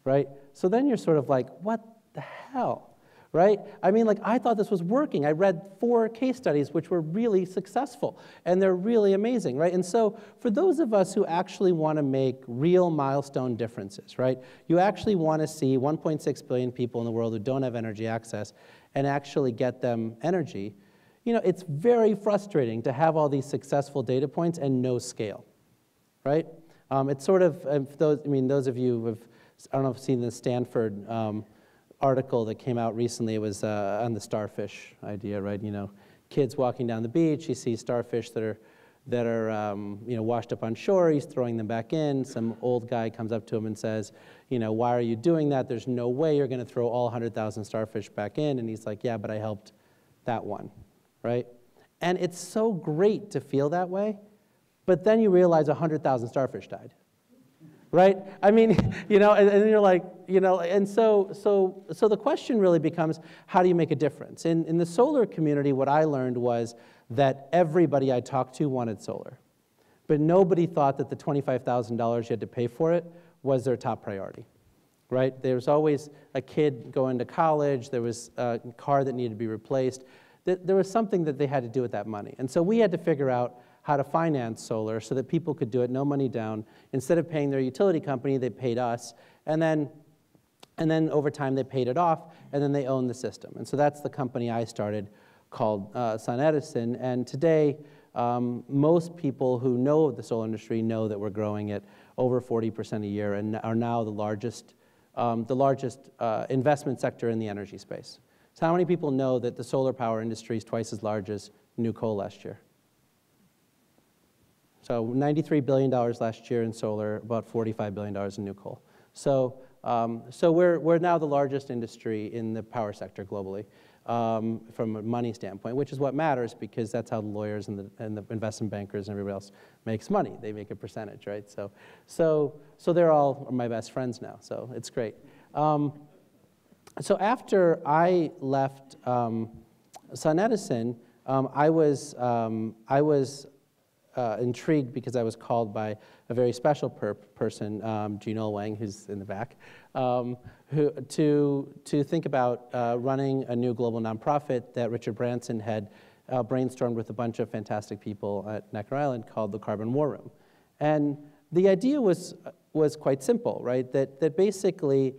right? So then you're sort of like, what the hell? Right? I mean, I thought this was working. I read 4 case studies which were really successful, and they're really amazing, right? And so for those of us who actually want to make real milestone differences, right? You actually want to see 1.6 billion people in the world who don't have energy access and actually get them energy. It's very frustrating to have all these successful data points and no scale, right? It's sort of, those of you who have, I don't know if you've seen the Stanford article that came out recently. It was on the starfish idea, right? Kids walking down the beach, you see starfish that are washed up on shore. He's throwing them back in. Some old guy comes up to him and says, why are you doing that? There's no way you're going to throw all 100,000 starfish back in. And he's like, yeah, but I helped that one, right? And it's so great to feel that way, but then you realize 100,000 starfish died. Right? I mean, and you're like, and so the question really becomes, how do you make a difference? In the solar community, what I learned was that everybody I talked to wanted solar, but nobody thought that the $25,000 you had to pay for it was their top priority, right? There was always a kid going to college, there was a car that needed to be replaced. There was something that they had to do with that money. And so we had to figure out how to finance solar so that people could do it, no money down. Instead of paying their utility company, they paid us. And then over time, they paid it off, and then they owned the system. And so that's the company I started called SunEdison. And today, most people who know the solar industry know that we're growing at over 40% a year and are now the largest investment sector in the energy space. So how many people know that the solar power industry is twice as large as new coal last year? So $93 billion last year in solar, about $45 billion in new coal. So we're now the largest industry in the power sector globally from a money standpoint, which is what matters because that's how the lawyers and the investment bankers and everybody else makes money. They make a percentage, right? So they're all my best friends now, so it's great. So after I left SunEdison, I was intrigued because I was called by a very special person, Gene Wang, who's in the back, to think about running a new global nonprofit that Richard Branson had brainstormed with a bunch of fantastic people at Necker Island called the Carbon War Room. And the idea was quite simple, right? That basically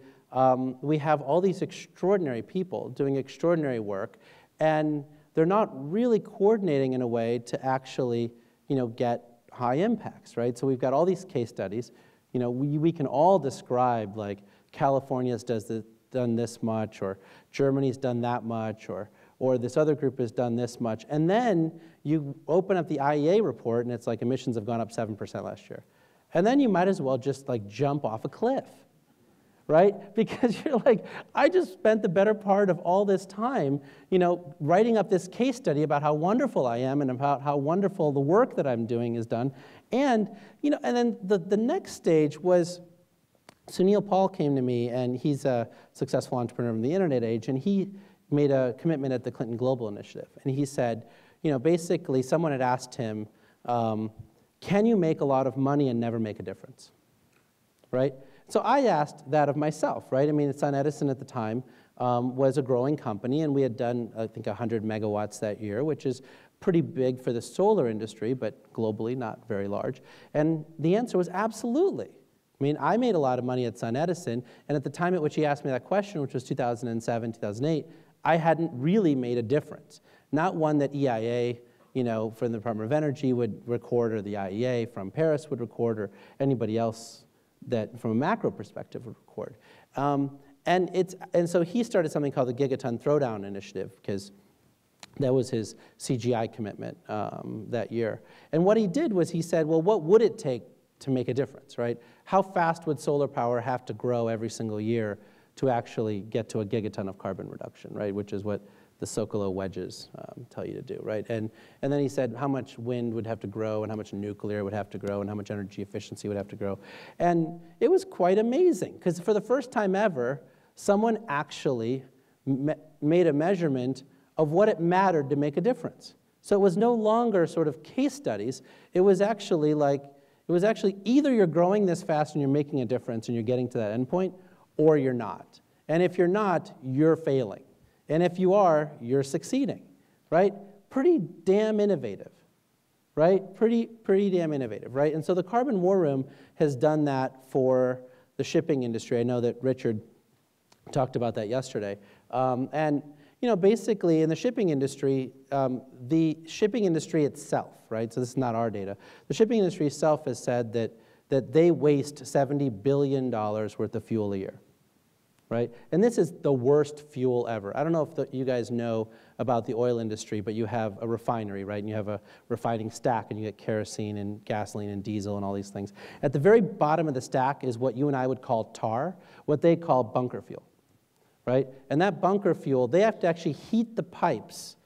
we have all these extraordinary people doing extraordinary work, and they're not really coordinating in a way to actually get high impacts, right? So we've got all these case studies. We can all describe, like, California's done this much, or Germany's done that much, or this other group has done this much. And then you open up the IEA report, and it's like emissions have gone up 7% last year. And then you might as well just, like, jump off a cliff, right? Because you're like, I just spent the better part of all this time, writing up this case study about how wonderful I am and about how wonderful the work that I'm doing is done. And, and then the next stage was, Sunil Paul came to me, and he's a successful entrepreneur in the internet age, and he made a commitment at the Clinton Global Initiative. And he said, basically someone had asked him, can you make a lot of money and never make a difference, right? So I asked that of myself, right? I mean, SunEdison at the time was a growing company, and we had done, I think, 100 megawatts that year, which is pretty big for the solar industry, but globally not very large. And the answer was absolutely. I mean, I made a lot of money at SunEdison, and at the time at which he asked me that question, which was 2007, 2008, I hadn't really made a difference. Not one that EIA, from the Department of Energy would record, or the IEA from Paris would record, or anybody else that from a macro perspective would record. And so he started something called the Gigaton Throwdown Initiative, because that was his CGI commitment that year. And what he did was he said, well, what would it take to make a difference, right? How fast would solar power have to grow every single year to actually get to a gigaton of carbon reduction, right? Which is what the Sokolow wedges tell you to do, right? And then he said how much wind would have to grow, and how much nuclear would have to grow, and how much energy efficiency would have to grow. And it was quite amazing, because for the first time ever, someone actually made a measurement of what it mattered to make a difference. So it was no longer sort of case studies. It was actually either you're growing this fast and you're making a difference and you're getting to that endpoint, or you're not. And if you're not, you're failing. And if you are, you're succeeding, right? Pretty damn innovative, right? Pretty damn innovative, right? And so the Carbon War Room has done that for the shipping industry. I know that Richard talked about that yesterday. And basically in the shipping industry itself, right? So this is not our data. The shipping industry itself has said that they waste $70 billion worth of fuel a year, right? And this is the worst fuel ever. I don't know if you guys know about the oil industry, but you have a refinery, right? And you have a refining stack, and you get kerosene and gasoline and diesel and all these things. At the very bottom of the stack is what you and I would call tar, what they call bunker fuel, right? And that bunker fuel, they have to actually heat the pipes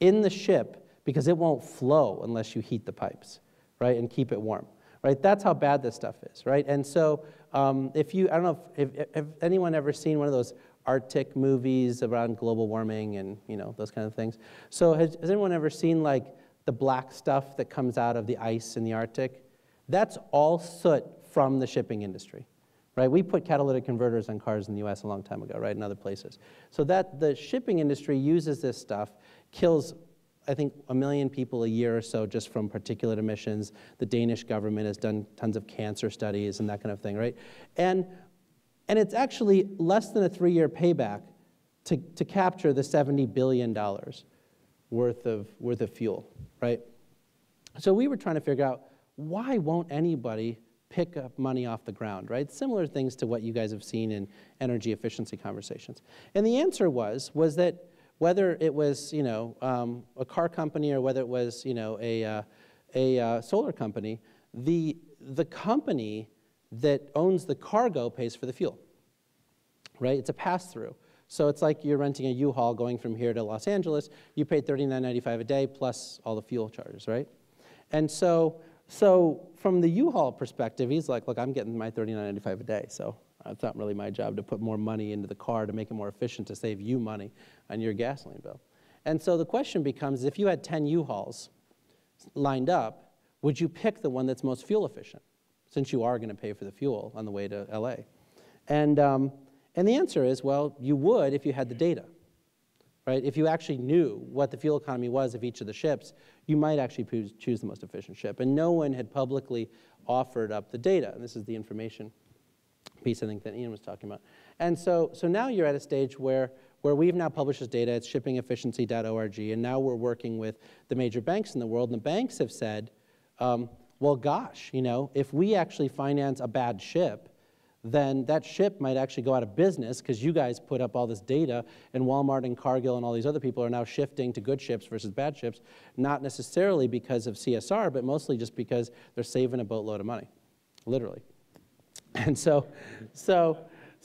in the ship because it won't flow unless you heat the pipes, right, and keep it warm, right? That's how bad this stuff is, right? And so I don't know if anyone ever seen one of those Arctic movies around global warming and those kind of things. So has anyone ever seen like the black stuff that comes out of the ice in the Arctic? That's all soot from the shipping industry. Right? We put catalytic converters on cars in the US a long time ago, right, and other places. So that the shipping industry uses this stuff, kills, I think, 1 million people a year or so just from particulate emissions. The Danish government has done tons of cancer studies and that kind of thing, right? And it's actually less than a 3-year payback to capture the $70 billion worth of fuel, right? So we were trying to figure out, why won't anybody pick up money off the ground, right? Similar things to what you guys have seen in energy efficiency conversations. And the answer was that whether it was, a car company or whether it was, a solar company, the company that owns the cargo pays for the fuel, right? It's a pass-through. So it's like you're renting a U-Haul going from here to Los Angeles. You pay $39.95 a day plus all the fuel charges, right? And so from the U-Haul perspective, he's like, look, I'm getting my $39.95 a day, so it's not really my job to put more money into the car to make it more efficient to save you money on your gasoline bill. And so the question becomes, if you had 10 U-Hauls lined up, would you pick the one that's most fuel efficient, since you are going to pay for the fuel on the way to LA? And the answer is, well, you would if you had the data. Right? If you actually knew what the fuel economy was of each of the ships, you might actually choose the most efficient ship. And no one had publicly offered up the data. And this is the information piece, I think, that Ian was talking about. And so now you're at a stage where we've now published this data. It's shippingefficiency.org. And now we're working with the major banks in the world. And the banks have said, well, gosh, if we actually finance a bad ship, then that ship might actually go out of business because you guys put up all this data, and Walmart and Cargill and all these other people are now shifting to good ships versus bad ships, not necessarily because of CSR, but mostly just because they're saving a boatload of money, literally. And so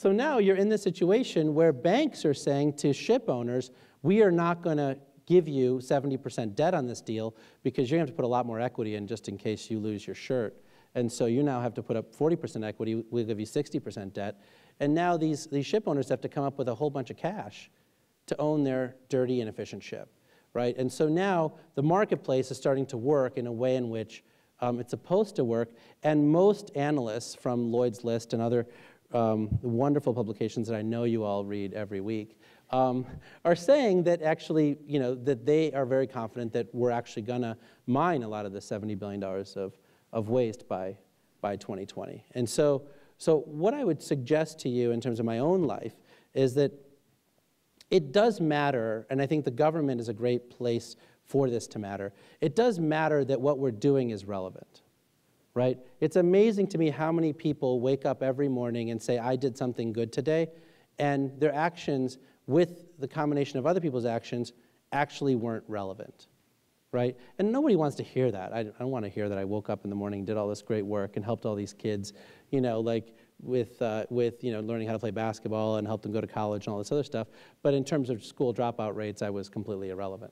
now you're in this situation where banks are saying to ship owners, we are not going to give you 70% debt on this deal because you're going to have to put a lot more equity in just in case you lose your shirt. And so you now have to put up 40% equity, we'll give you 60% debt. And now these ship owners have to come up with a whole bunch of cash to own their dirty, inefficient ship, right? And so now the marketplace is starting to work in a way in which it's supposed to work. And most analysts from Lloyd's List and other wonderful publications that I know you all read every week are saying that actually, that they are very confident that we're actually gonna mine a lot of the $70 billion of waste by 2020. And so what I would suggest to you in terms of my own life is that it does matter, and I think the government is a great place for this to matter. It does matter that what we're doing is relevant, right? It's amazing to me how many people wake up every morning and say, I did something good today, and their actions with the combination of other people's actions actually weren't relevant, right? And nobody wants to hear that. I don't want to hear that I woke up in the morning, did all this great work, and helped all these kids, you know, like with learning how to play basketball and helped them go to college and all this other stuff. But in terms of school dropout rates, I was completely irrelevant,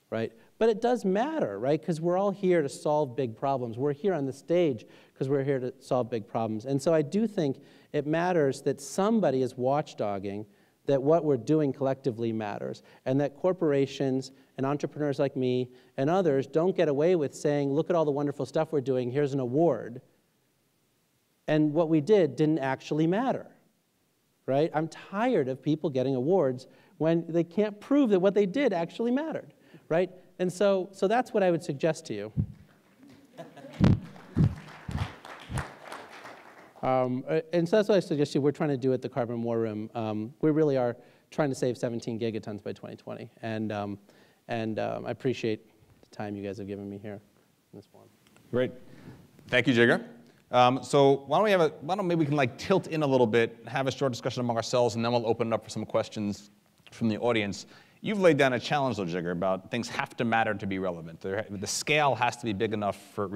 right? But it does matter, right? Because we're all here to solve big problems. We're here on the stage because we're here to solve big problems. And so I do think it matters that somebody is watchdogging that what we're doing collectively matters, and that corporations and entrepreneurs like me and others don't get away with saying, look at all the wonderful stuff we're doing, here's an award. And what we did didn't actually matter, right? I'm tired of people getting awards when they can't prove that what they did actually mattered, right? And so that's what I would suggest to you. And so that's what I suggest to you. We're trying to do at the Carbon War Room. We really are trying to save 17 gigatons by 2020. And I appreciate the time you guys have given me here in this forum. Great. Thank you, Jigar. So why don't maybe we can like tilt in a little bit, have a short discussion among ourselves, and then we'll open it up for some questions from the audience. You've laid down a challenge, though, Jigar, about things have to matter to be relevant. The scale has to be big enough for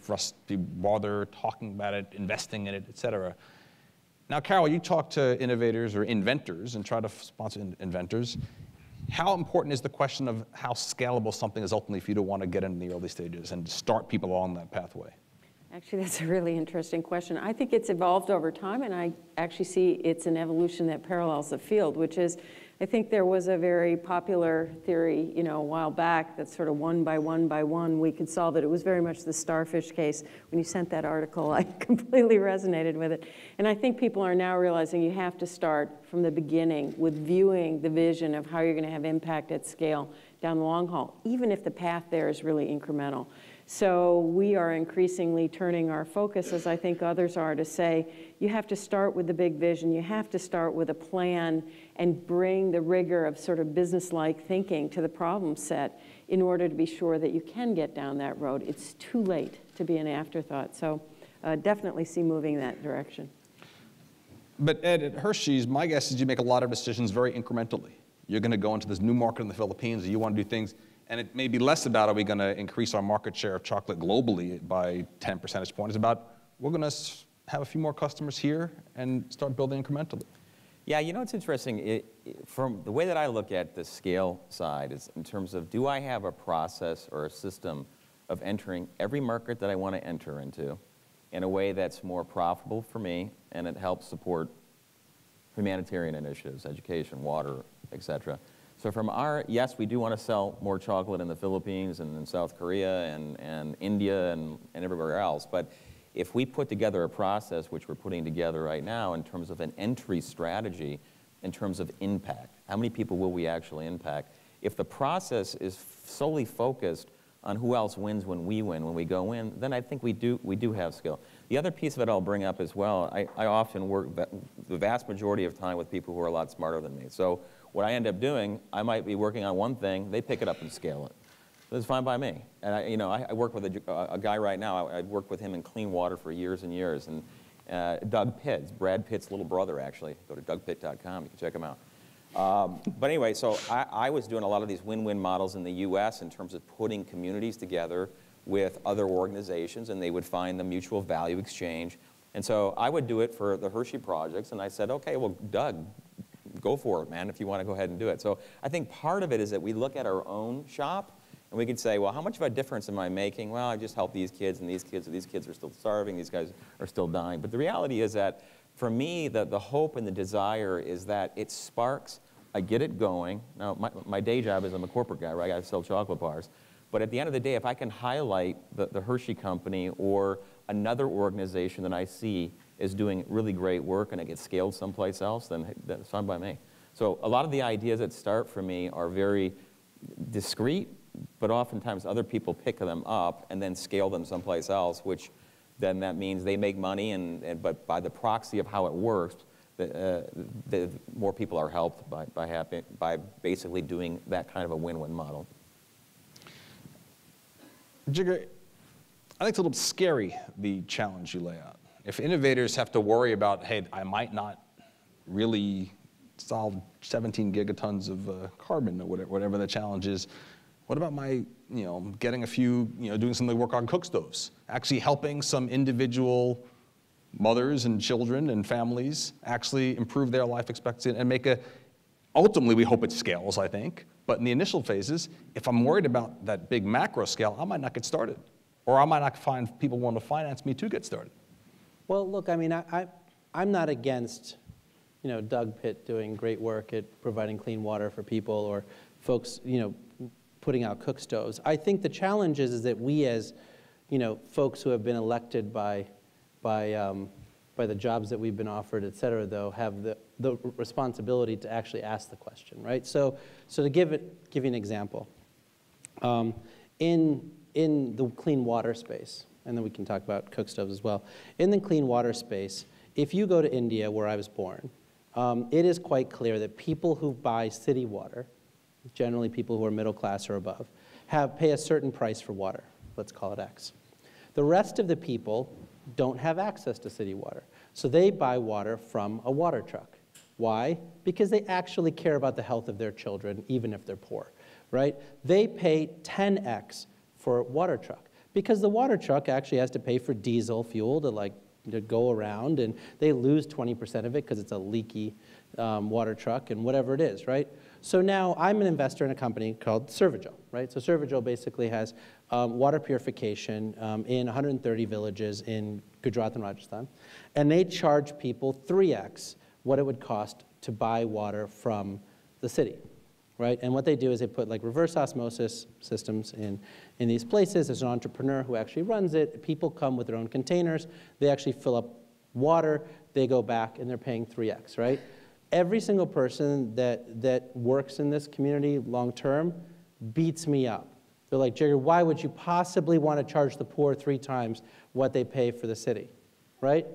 us to bother talking about it, investing in it, et cetera. Now, Carol, you talk to innovators or inventors and try to sponsor inventors. How important is the question of how scalable something is ultimately if you don't want to get in the early stages and start people along that pathway? Actually, that's a really interesting question. I think it's evolved over time, and I actually see it's an evolution that parallels the field, which is, I think there was a very popular theory, you know, a while back that sort of one by one we could solve it. It was very much the starfish case. When you sent that article, I completely resonated with it. And I think people are now realizing you have to start from the beginning with viewing the vision of how you're going to have impact at scale down the long haul, even if the path there is really incremental. So we are increasingly turning our focus, as I think others are, to say you have to start with the big vision, you have to start with a plan and bring the rigor of sort of business-like thinking to the problem set in order to be sure that you can get down that road. It's too late to be an afterthought. So definitely see moving in that direction. But Ed, at Hershey's, my guess is you make a lot of decisions very incrementally. You're going to go into this new market in the Philippines, and you want to do things. And it may be less about are we going to increase our market share of chocolate globally by 10 percentage points. It's about we're going to have a few more customers here and start building incrementally. Yeah, you know what's interesting? From the way that I look at the scale side is in terms of do I have a process or a system of entering every market that I want to enter into in a way that's more profitable for me and it helps support humanitarian initiatives, education, water, et cetera. So from yes, we do want to sell more chocolate in the Philippines and in South Korea and India and everywhere else. But if we put together a process, which we're putting together right now in terms of an entry strategy, in terms of impact, how many people will we actually impact? If the process is solely focused on who else wins when we win, when we go in, then I think we do have skill. The other piece of it I'll bring up as well, I often work the vast majority of time with people who are a lot smarter than me. So what I end up doing, I might be working on one thing, they pick it up and scale it. That's fine by me. And I work with a guy right now, I've worked with him in clean water for years and years. And Doug Pitt, Brad Pitt's little brother actually. Go to dougpitt.com, you can check him out. But anyway, so I was doing a lot of these win-win models in the US in terms of putting communities together with other organizations, and they would find the mutual value exchange. And so I would do it for the Hershey projects, and I said, okay, well, Doug, go for it, man, if you want to go ahead and do it. So I think part of it is that we look at our own shop, and we can say, well, how much of a difference am I making? Well, I just helped these kids, and these kids are still starving, these guys are still dying. But the reality is that, for me, the hope and the desire is that it sparks, I get it going. Now, my day job is I'm a corporate guy, right? I sell chocolate bars. But at the end of the day, if I can highlight the Hershey Company or another organization that I see is doing really great work and it gets scaled someplace else, then that's fine by me. So a lot of the ideas that start for me are very discreet, but oftentimes other people pick them up and then scale them someplace else, which then that means they make money, but by the proxy of how it works, the more people are helped by basically doing that kind of a win-win model. Jigar, I think it's a little scary, the challenge you lay out. If innovators have to worry about, hey, I might not really solve 17 gigatons of carbon or whatever the challenge is. What about my, getting a few, doing some of the work on cook stoves, actually helping some individual mothers and children and families actually improve their life expectancy and make ultimately we hope it scales, I think, but in the initial phases, if I'm worried about that big macro scale, I might not get started. Or I might not find people willing to finance me to get started. Well, look, I mean, I'm not against, Doug Pitt doing great work at providing clean water for people or folks, putting out cook stoves. I think the challenge is that we as, folks who have been elected by the jobs that we've been offered, et cetera, though, have the responsibility to actually ask the question, right? So to give you an example, in the clean water space, and then we can talk about cook stoves as well. In the clean water space, if you go to India, where I was born, it is quite clear that people who buy city water, generally people who are middle class or above, pay a certain price for water. Let's call it X. The rest of the people don't have access to city water. So they buy water from a water truck. Why? Because they actually care about the health of their children, even if they're poor, right? They pay 10x for a water truck because the water truck actually has to pay for diesel fuel to go around, and they lose 20% of it because it's a leaky water truck and whatever it is, right? So now I'm an investor in a company called Servigel, right? So Servigel basically has water purification in 130 villages in Gujarat and Rajasthan, and they charge people 3x what it would cost to buy water from the city, right? And what they do is they put reverse osmosis systems in these places. There's an entrepreneur who actually runs it. People come with their own containers. They actually fill up water. They go back, and they're paying 3x, right? Every single person that works in this community long term beats me up. They're like, Jigger, why would you possibly want to charge the poor 3 times what they pay for the city, right?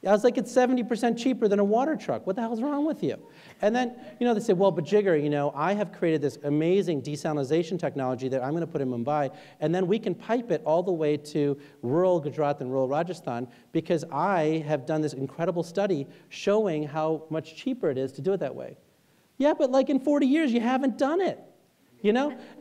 I was like, it's 70% cheaper than a water truck. What the hell's wrong with you? And then, they say, well, but Jigger, I have created this amazing desalination technology that I'm going to put in Mumbai, and then we can pipe it all the way to rural Gujarat and rural Rajasthan because I have done this incredible study showing how much cheaper it is to do it that way. Yeah, but in 40 years, you haven't done it.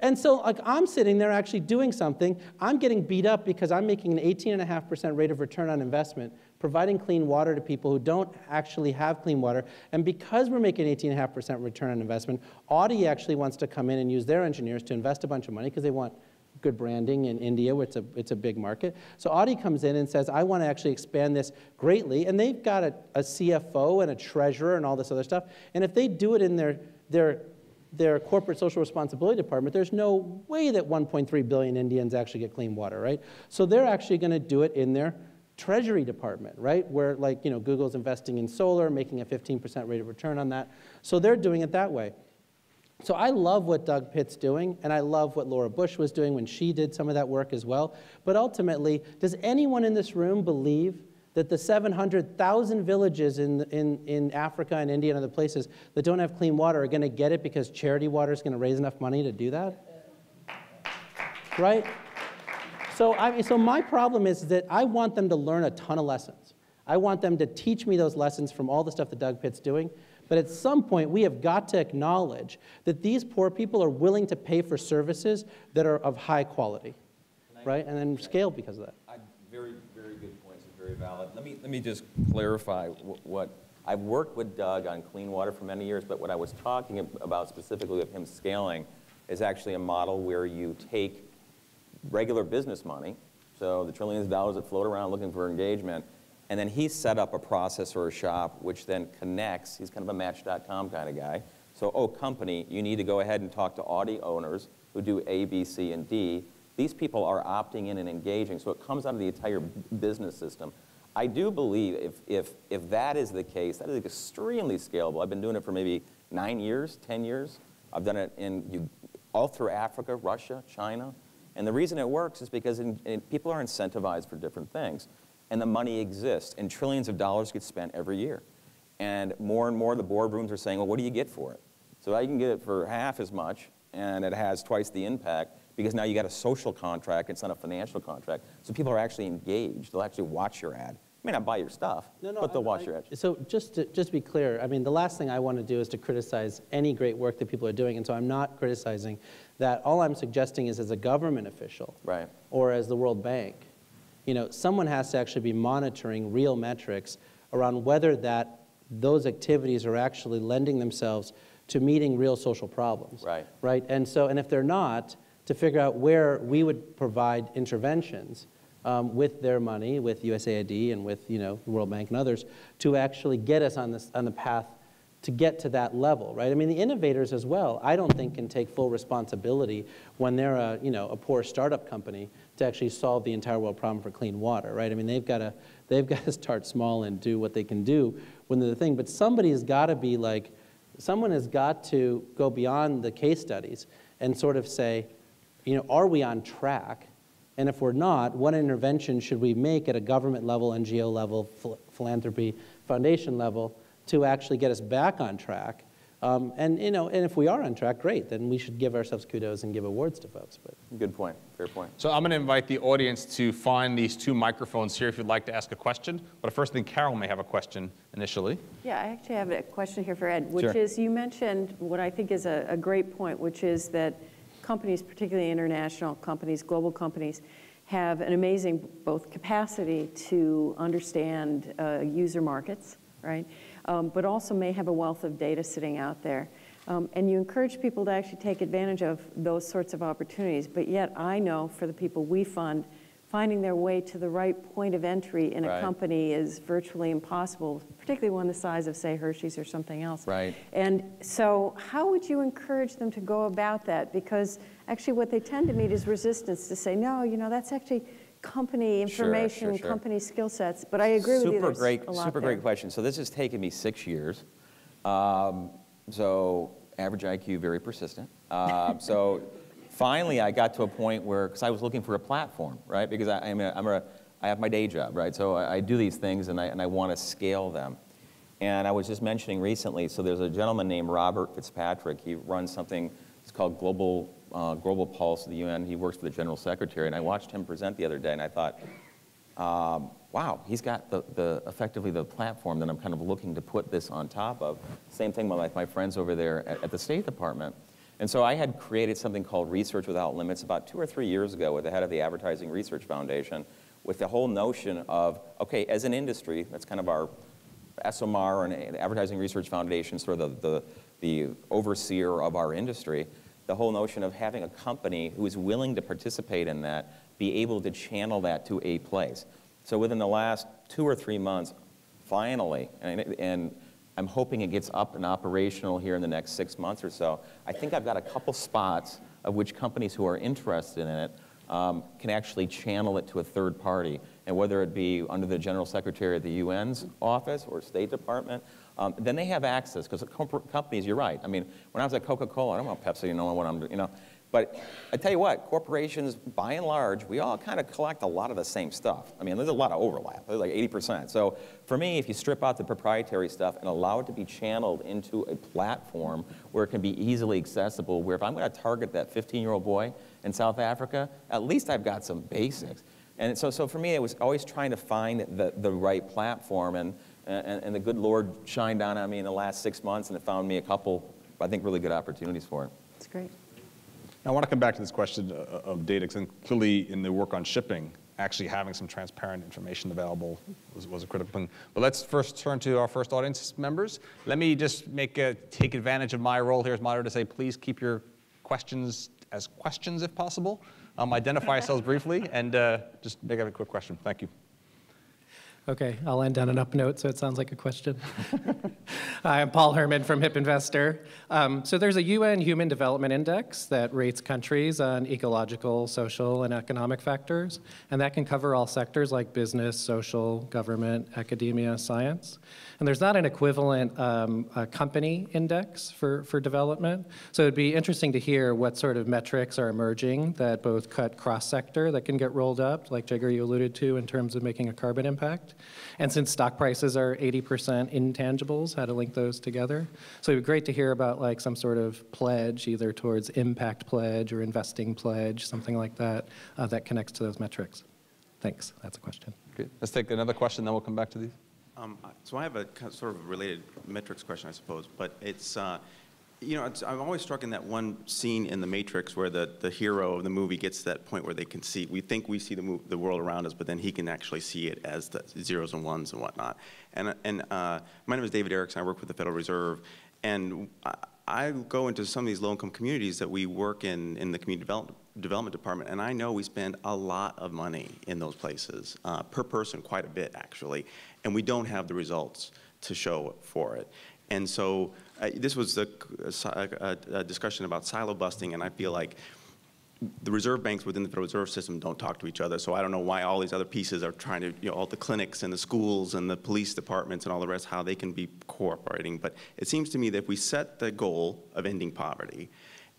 And so I'm sitting there actually doing something. I'm getting beat up because I'm making an 18.5% rate of return on investment, providing clean water to people who don't actually have clean water. And because we're making 18.5% return on investment, Audi actually wants to come in and use their engineers to invest a bunch of money because they want good branding in India, where it's a big market. So Audi comes in and says, I want to actually expand this greatly. And they've got a CFO and a treasurer and all this other stuff. And if they do it in their corporate social responsibility department, there's no way that 1.3 billion Indians actually get clean water, right? So they're actually going to do it in their treasury department, right? Where Google's investing in solar, making a 15% rate of return on that. So they're doing it that way. So I love what Doug Pitt's doing, and I love what Laura Bush was doing when she did some of that work as well. But ultimately, does anyone in this room believe that the 700,000 villages in Africa and India and other places that don't have clean water are going to get it because charity water is going to raise enough money to do that? Right? So my problem is that I want them to learn a ton of lessons. I want them to teach me those lessons from all the stuff that Doug Pitt's doing. But at some point, we have got to acknowledge that these poor people are willing to pay for services that are of high quality, right? And then scale because of that. Very, very good points and very valid. Let me just clarify what I've worked with Doug on clean water for many years, but what I was talking about specifically with him scaling is actually a model where you take regular business money, so the trillions of dollars that float around looking for engagement, and then he set up a process or a shop which then connects. He's kind of a Match.com kind of guy. So, company, you need to go ahead and talk to Audi owners who do A, B, C, and D. These people are opting in and engaging, so it comes out of the entire business system. I do believe if that is the case, that is extremely scalable. I've been doing it for maybe 9 years, 10 years. I've done it all through Africa, Russia, China. And the reason it works is because people are incentivized for different things. And the money exists, and trillions of dollars get spent every year. And more the boardrooms are saying, well, what do you get for it? So I can get it for half as much, and it has twice the impact, because now you got a social contract, it's not a financial contract. So people are actually engaged. They'll actually watch your ad. may not buy your stuff, but they'll wash your edges. So just to be clear, I mean, the last thing I want to do is to criticize any great work that people are doing, and so I'm not criticizing that. All I'm suggesting is as a government official, right, or as the World Bank, you know, someone has to actually be monitoring real metrics around whether those activities are actually lending themselves to meeting real social problems. Right. Right? And so, and if they're not, to figure out where we would provide interventions with their money, with USAID and with, you know, the World Bank and others, to actually get us on the path to get to that level, right? I mean, the innovators as well, I don't think can take full responsibility when they're a poor startup company to actually solve the entire world problem for clean water, right? I mean, they've got to start small and do what they can do when they're the thing. But somebody has got to be like, someone has got to go beyond the case studies and sort of say, you know, are we on track? And if we're not, what intervention should we make at a government level, NGO level, philanthropy, foundation level to actually get us back on track? And, you know, and if we are on track, great, then we should give ourselves kudos and give awards to folks. But good point, fair point. So I'm going to invite the audience to find these two microphones here if you'd like to ask a question. But first, I think Carol may have a question initially. Yeah, I actually have a question here for Ed, which Sure. is, you mentioned what I think is a great point, which is that companies, particularly international companies, global companies, have an amazing both capacity to understand user markets, right? But also may have a wealth of data sitting out there. And you encourage people to actually take advantage of those sorts of opportunities. But yet I know for the people we fund, finding their way to the right point of entry in a company is virtually impossible, particularly one the size of, say, Hershey's or something else. Right. And so how would you encourage them to go about that? Because actually what they tend to meet is resistance to say, no, you know, that's actually company information, Sure. company skill sets. But I agree with you, there's a lot Super there. great question. So this has taken me 6 years. So average IQ, very persistent. So finally I got to a point where, because I was looking for a platform, right? Because I have my day job, right? So I do these things and I want to scale them. And I was just mentioning recently, so there's a gentleman named Robert Fitzpatrick. He runs something, it's called Global Pulse of the UN. He works for the General Secretary, and I watched him present the other day, and I thought, wow, he's got effectively the platform that I'm kind of looking to put this on top of. Same thing with my friends over there at the State Department. And so I had created something called Research Without Limits about 2 or 3 years ago with the head of the Advertising Research Foundation, with the whole notion of, okay, as an industry, that's kind of our SMR and Advertising Research Foundation, sort of the overseer of our industry, the whole notion of having a company who is willing to participate in that, be able to channel that to a place. So within the last 2 or 3 months, finally, and I'm hoping it gets up and operational here in the next 6 months or so, I think I've got a couple spots of which companies who are interested in it can actually channel it to a third party. And whether it be under the General Secretary of the UN's office or State Department, then they have access, because companies, you're right. I mean, when I was at Coca-Cola, I don't want Pepsi to know what I'm doing, you know. But I tell you what, corporations, by and large, we all kind of collect a lot of the same stuff. I mean, there's a lot of overlap. There's like 80%. So for me, if you strip out the proprietary stuff and allow it to be channeled into a platform where it can be easily accessible, where if I'm going to target that 15-year-old boy in South Africa, at least I've got some basics. And so for me, it was always trying to find the right platform, and the good Lord shined down on me in the last 6 months, and it found me a couple, I think, really good opportunities for it. That's great. I want to come back to this question of data, because clearly in the work on shipping, actually having some transparent information available was a critical thing. But let's first turn to our first audience members. Let me just take advantage of my role here as moderator to say, please keep your questions as questions if possible. Identify yourselves briefly and just make a quick question. Thank you. Okay, I'll end on an up note, so it sounds like a question. Hi, I'm Paul Herman from Hip Investor. So there's a UN Human Development Index that rates countries on ecological, social, and economic factors, and that can cover all sectors like business, social, government, academia, science. And there's not an equivalent company index for development. So it'd be interesting to hear what sort of metrics are emerging that both cut cross-sector that can get rolled up, like Jagger you alluded to, in terms of making a carbon impact. And since stock prices are 80% intangibles, how to link those together. So it'd be great to hear about like some sort of pledge, either towards impact pledge or investing pledge, something like that, that connects to those metrics. Thanks. That's a question. Good. Let's take another question, then we'll come back to these. So I have a sort of related metrics question, I suppose, but it's, I'm always struck in that one scene in The Matrix where the hero of the movie gets to that point where they can see, we think we see the world around us, but then he can actually see it as the zeros and ones and whatnot. And my name is David Erickson, I work with the Federal Reserve, and I go into some of these low-income communities that we work in the community development department, and I know we spend a lot of money in those places, per person, quite a bit actually, and we don't have the results to show for it. And so this was a discussion about silo busting, and I feel like the reserve banks within the Federal Reserve System don't talk to each other, so I don't know why all these other pieces are trying to, all the clinics and the schools and the police departments and all the rest, how they can be cooperating. But it seems to me that if we set the goal of ending poverty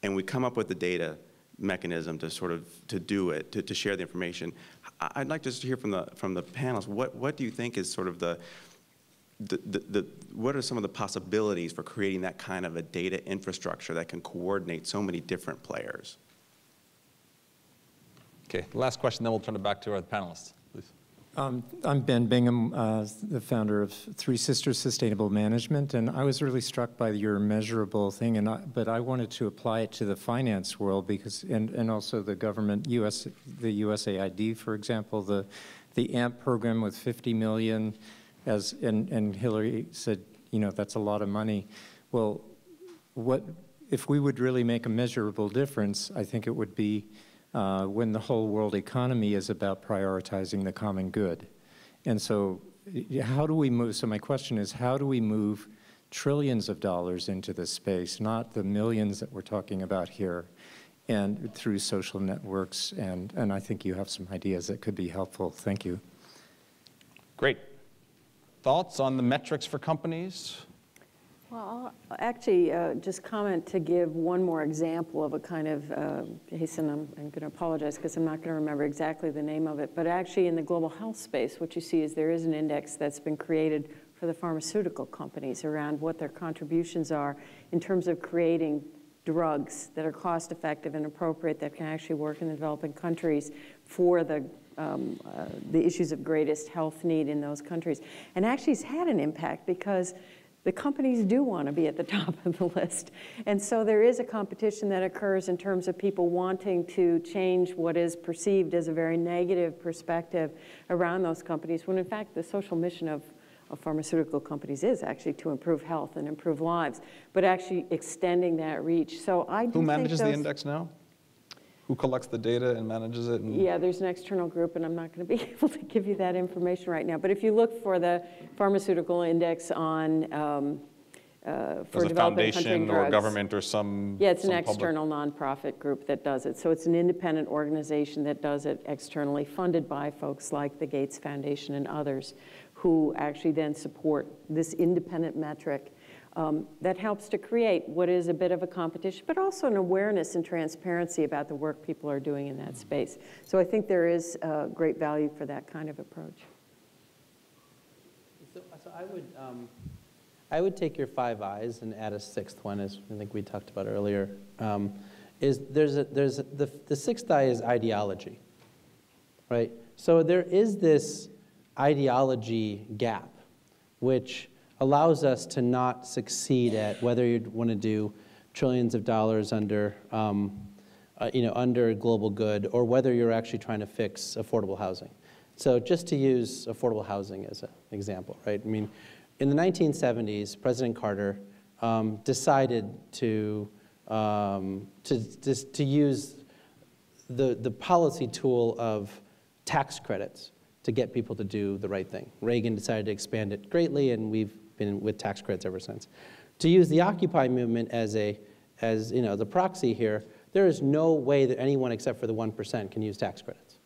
and we come up with the data mechanism to sort of to do it, to share the information, I'd like to just hear from the panelists, what do you think is sort of what are some of the possibilities for creating that kind of a data infrastructure that can coordinate so many different players? Okay, last question, then we'll turn it back to our panelists, please. I'm Ben Bingham, the founder of Three Sisters Sustainable Management, and I was really struck by your measurable thing, but I wanted to apply it to the finance world because, and also the government, the USAID, for example, the AMP program with 50 million, and Hillary said, that's a lot of money. Well, if we would really make a measurable difference, I think it would be when the whole world economy is about prioritizing the common good. And so how do we move, so my question is, how do we move trillions of dollars into this space, not the millions that we're talking about here, and through social networks, and I think you have some ideas that could be helpful. Thank you. Great. Thoughts on the metrics for companies? Well, I'll actually just comment to give one more example of a kind of, Hasten, I'm going to apologize because I'm not going to remember exactly the name of it, but actually in the global health space, what you see is there is an index that's been created for the pharmaceutical companies around what their contributions are in terms of creating drugs that are cost effective and appropriate that can actually work in the developing countries for the issues of greatest health need in those countries. And actually it's had an impact because the companies do want to be at the top of the list. And so there is a competition that occurs in terms of people wanting to change what is perceived as a very negative perspective around those companies, when in fact the social mission of pharmaceutical companies is actually to improve health and improve lives, but actually extending that reach. So I do Who manages think the index now? Who collects the data and manages it? Yeah, there's an external group, and I'm not going to be able to give you that information right now. But if you look for the pharmaceutical index on for developing country drugs, or government or some yeah, it's an public external nonprofit group that does it. So it's an independent organization that does it externally, funded by folks like the Gates Foundation and others, who actually then support this independent metric. That helps to create what is a bit of a competition, but also an awareness and transparency about the work people are doing in that space. So I think there is great value for that kind of approach. So I would take your 5 I's and add a 6th one, as I think we talked about earlier. The 6th I is ideology, right? So there is this ideology gap, which allows us to not succeed at whether you want to do trillions of dollars under, under global good, or whether you're actually trying to fix affordable housing. So just to use affordable housing as an example, right? I mean, in the 1970s, President Carter decided to use the policy tool of tax credits to get people to do the right thing. Reagan decided to expand it greatly, and we've been with tax credits ever since. To use the Occupy movement as the proxy here, there is no way that anyone except for the 1% can use tax credits,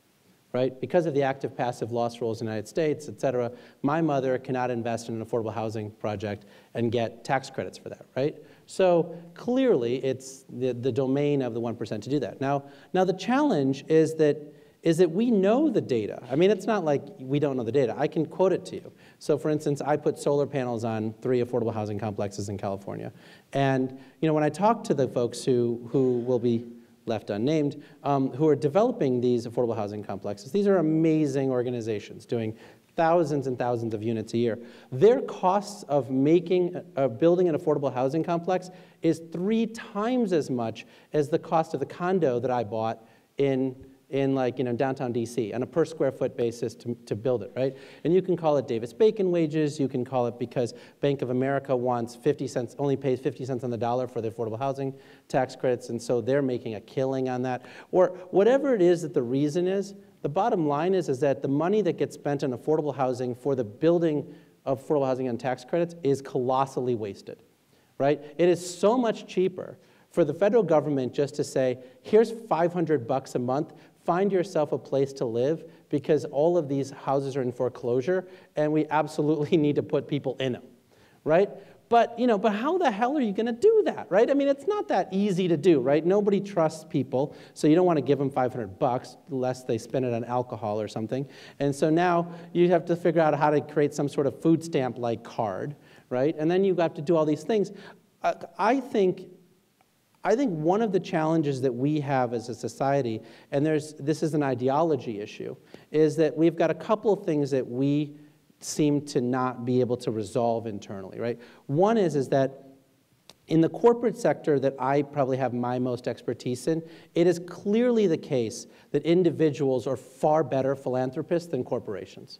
right? Because of the active passive loss rules in the United States, et cetera, my mother cannot invest in an affordable housing project and get tax credits for that, right? So clearly it's the domain of the 1% to do that. Now the challenge is that we know the data. I mean, it's not like we don't know the data. I can quote it to you. So for instance, I put solar panels on 3 affordable housing complexes in California. And when I talk to the folks who will be left unnamed, who are developing these affordable housing complexes. These are amazing organizations doing thousands and thousands of units a year. Their costs of building an affordable housing complex is 3 times as much as the cost of the condo that I bought in downtown DC on a per square foot basis to build it, right? And you can call it Davis-Bacon wages, you can call it because Bank of America wants 50 cents, only pays 50 cents on the dollar for the affordable housing tax credits, and so they're making a killing on that. Or whatever it is that the reason is, the bottom line is that the money that gets spent on affordable housing for the building of affordable housing and tax credits is colossally wasted, right? It is so much cheaper for the federal government just to say, here's $500 a month, find yourself a place to live because all of these houses are in foreclosure and we absolutely need to put people in them, right? But how the hell are you going to do that, right? I mean, it's not that easy to do, right? Nobody trusts people, so you don't want to give them $500 lest they spend it on alcohol or something. And so now you have to figure out how to create some sort of food stamp-like card, right? And then you have to do all these things. I think one of the challenges that we have as a society, and this is an ideology issue, is that we've got a couple of things that we seem to not be able to resolve internally, right? One is that in the corporate sector that I probably have my most expertise in, it is clearly the case that individuals are far better philanthropists than corporations,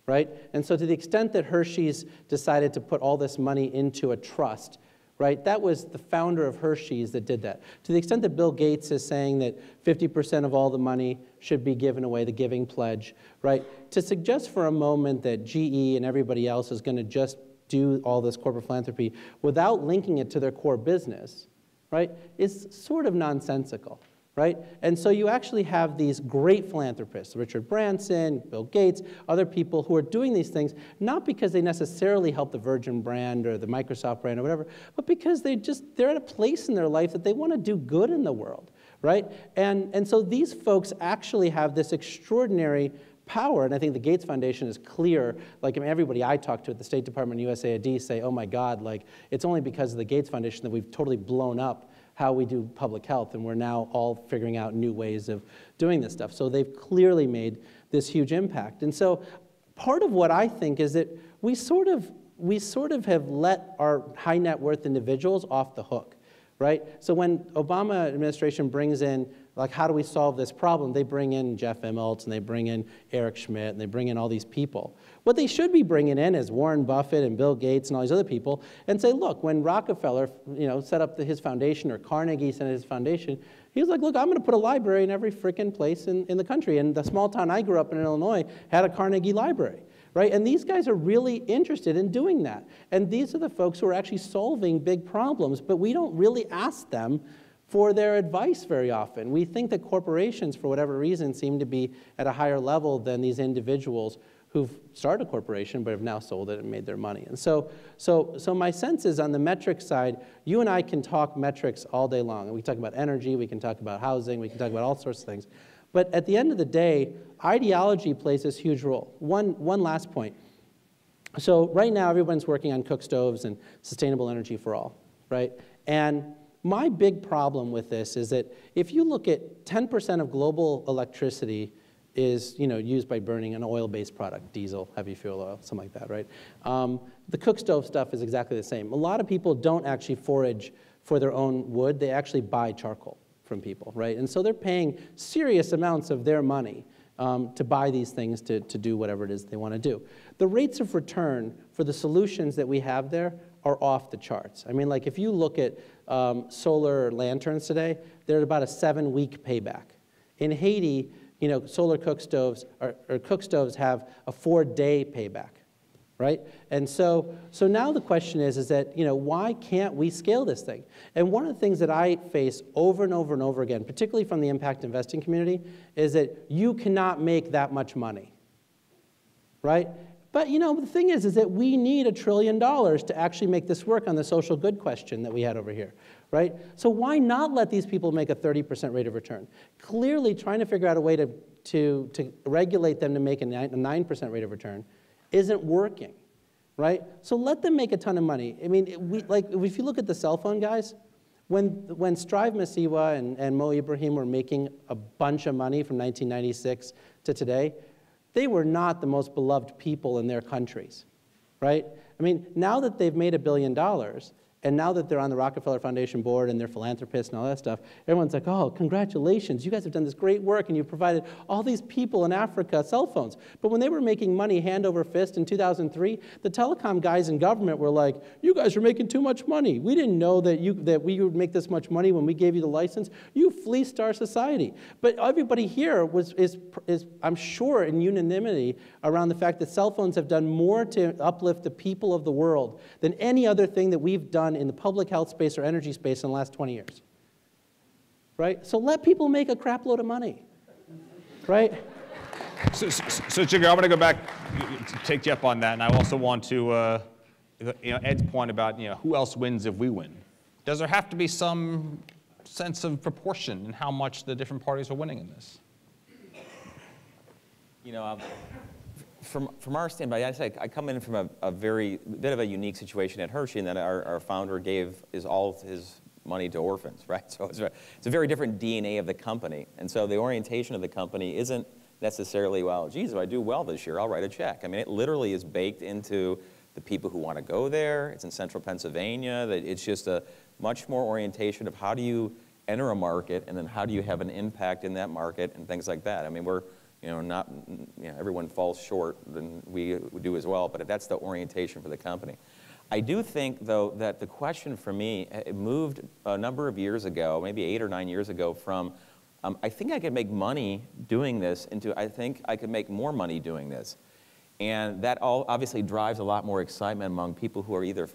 right? And so to the extent that Hershey's decided to put all this money into a trust, right? That was the founder of Hershey's that did that. To the extent that Bill Gates is saying that 50% of all the money should be given away, the giving pledge, right? To suggest for a moment that GE and everybody else is going to just do all this corporate philanthropy without linking it to their core business, right, is sort of nonsensical, right? And so you actually have these great philanthropists, Richard Branson, Bill Gates, other people who are doing these things, not because they necessarily help the Virgin brand or the Microsoft brand or whatever, but because they're at a place in their life that they want to do good in the world, right? And so these folks actually have this extraordinary power, and I think the Gates Foundation is clear. Like, I mean, everybody I talk to at the State Department and USAID say, oh my God, like, it's only because of the Gates Foundation that we've totally blown up how we do public health, and we're now all figuring out new ways of doing this stuff. So they've clearly made this huge impact. And so part of what I think is that we sort of have let our high net worth individuals off the hook, right? So when Obama administration brings in, like, how do we solve this problem? They bring in Jeff Immelt, and they bring in Eric Schmidt, and they bring in all these people. What they should be bringing in is Warren Buffett and Bill Gates and all these other people and say, look, when Rockefeller set up his foundation, or Carnegie set up his foundation, he was like, look, I'm going to put a library in every frickin' place in the country. And the small town I grew up in Illinois had a Carnegie library, right? And these guys are really interested in doing that. And these are the folks who are actually solving big problems, but we don't really ask them for their advice very often. We think that corporations, for whatever reason, seem to be at a higher level than these individuals who've started a corporation but have now sold it and made their money. And so my sense is, on the metrics side, you and I can talk metrics all day long. And we can talk about energy, we can talk about housing, we can talk about all sorts of things. But at the end of the day, ideology plays this huge role. One last point. So right now, everyone's working on cook stoves and sustainable energy for all, right? And my big problem with this is that if you look at 10% of global electricity is used by burning an oil-based product, diesel, heavy fuel oil, something like that, right? The cook stove stuff is exactly the same. A lot of people don't actually forage for their own wood. They actually buy charcoal from people, right? And so they're paying serious amounts of their money to buy these things to do whatever it is they want to do. The rates of return for the solutions that we have there are off the charts. I mean, like, if you look at solar lanterns today, they're at about a 7-week payback. In Haiti, solar cook stoves or cook stoves have a 4-day payback, right? And so now the question is that, why can't we scale this thing? And one of the things that I face over and over and over again, particularly from the impact investing community, is that you cannot make that much money, right? But the thing is that we need $1 trillion to actually make this work on the social good question that we had over here, right? So why not let these people make a 30% rate of return? Clearly, trying to figure out a way to regulate them to make a 9% rate of return isn't working, right? So let them make a ton of money. I mean, if you look at the cell phone guys, when Strive Masiwa and Mo Ibrahim were making a bunch of money from 1996 to today, they were not the most beloved people in their countries, right? I mean, now that they've made $1 billion, and now that they're on the Rockefeller Foundation board and they're philanthropists and all that stuff, everyone's like, oh, congratulations, you guys have done this great work and you've provided all these people in Africa cell phones. But when they were making money hand over fist in 2003, the telecom guys in government were like, you guys are making too much money. We didn't know that we would make this much money when we gave you the license. You fleeced our society. But everybody here is I'm sure, in unanimity around the fact that cell phones have done more to uplift the people of the world than any other thing that we've done in the public health space or energy space in the last 20 years, right? So let people make a crap load of money, right? So Jigar, I'm going to go back, take you up on that, and I also want to, Ed's point about, who else wins if we win. Does there have to be some sense of proportion in how much the different parties are winning in this? From our standpoint, I come in from a bit of a unique situation at Hershey, in that our founder gave all his money to orphans, right? So it's a very different DNA of the company. And so the orientation of the company isn't necessarily, well, geez, if I do well this year, I'll write a check. I mean, it literally is baked into the people who want to go there. It's in central Pennsylvania. It's just a much more orientation of how do you enter a market, and then how do you have an impact in that market, and things like that. I mean, we're everyone falls short, and we do as well, but that's the orientation for the company. I do think, though, that the question for me, it moved a number of years ago, maybe 8 or 9 years ago, from I think I could make money doing this into I think I could make more money doing this. And that all obviously drives a lot more excitement among people who are either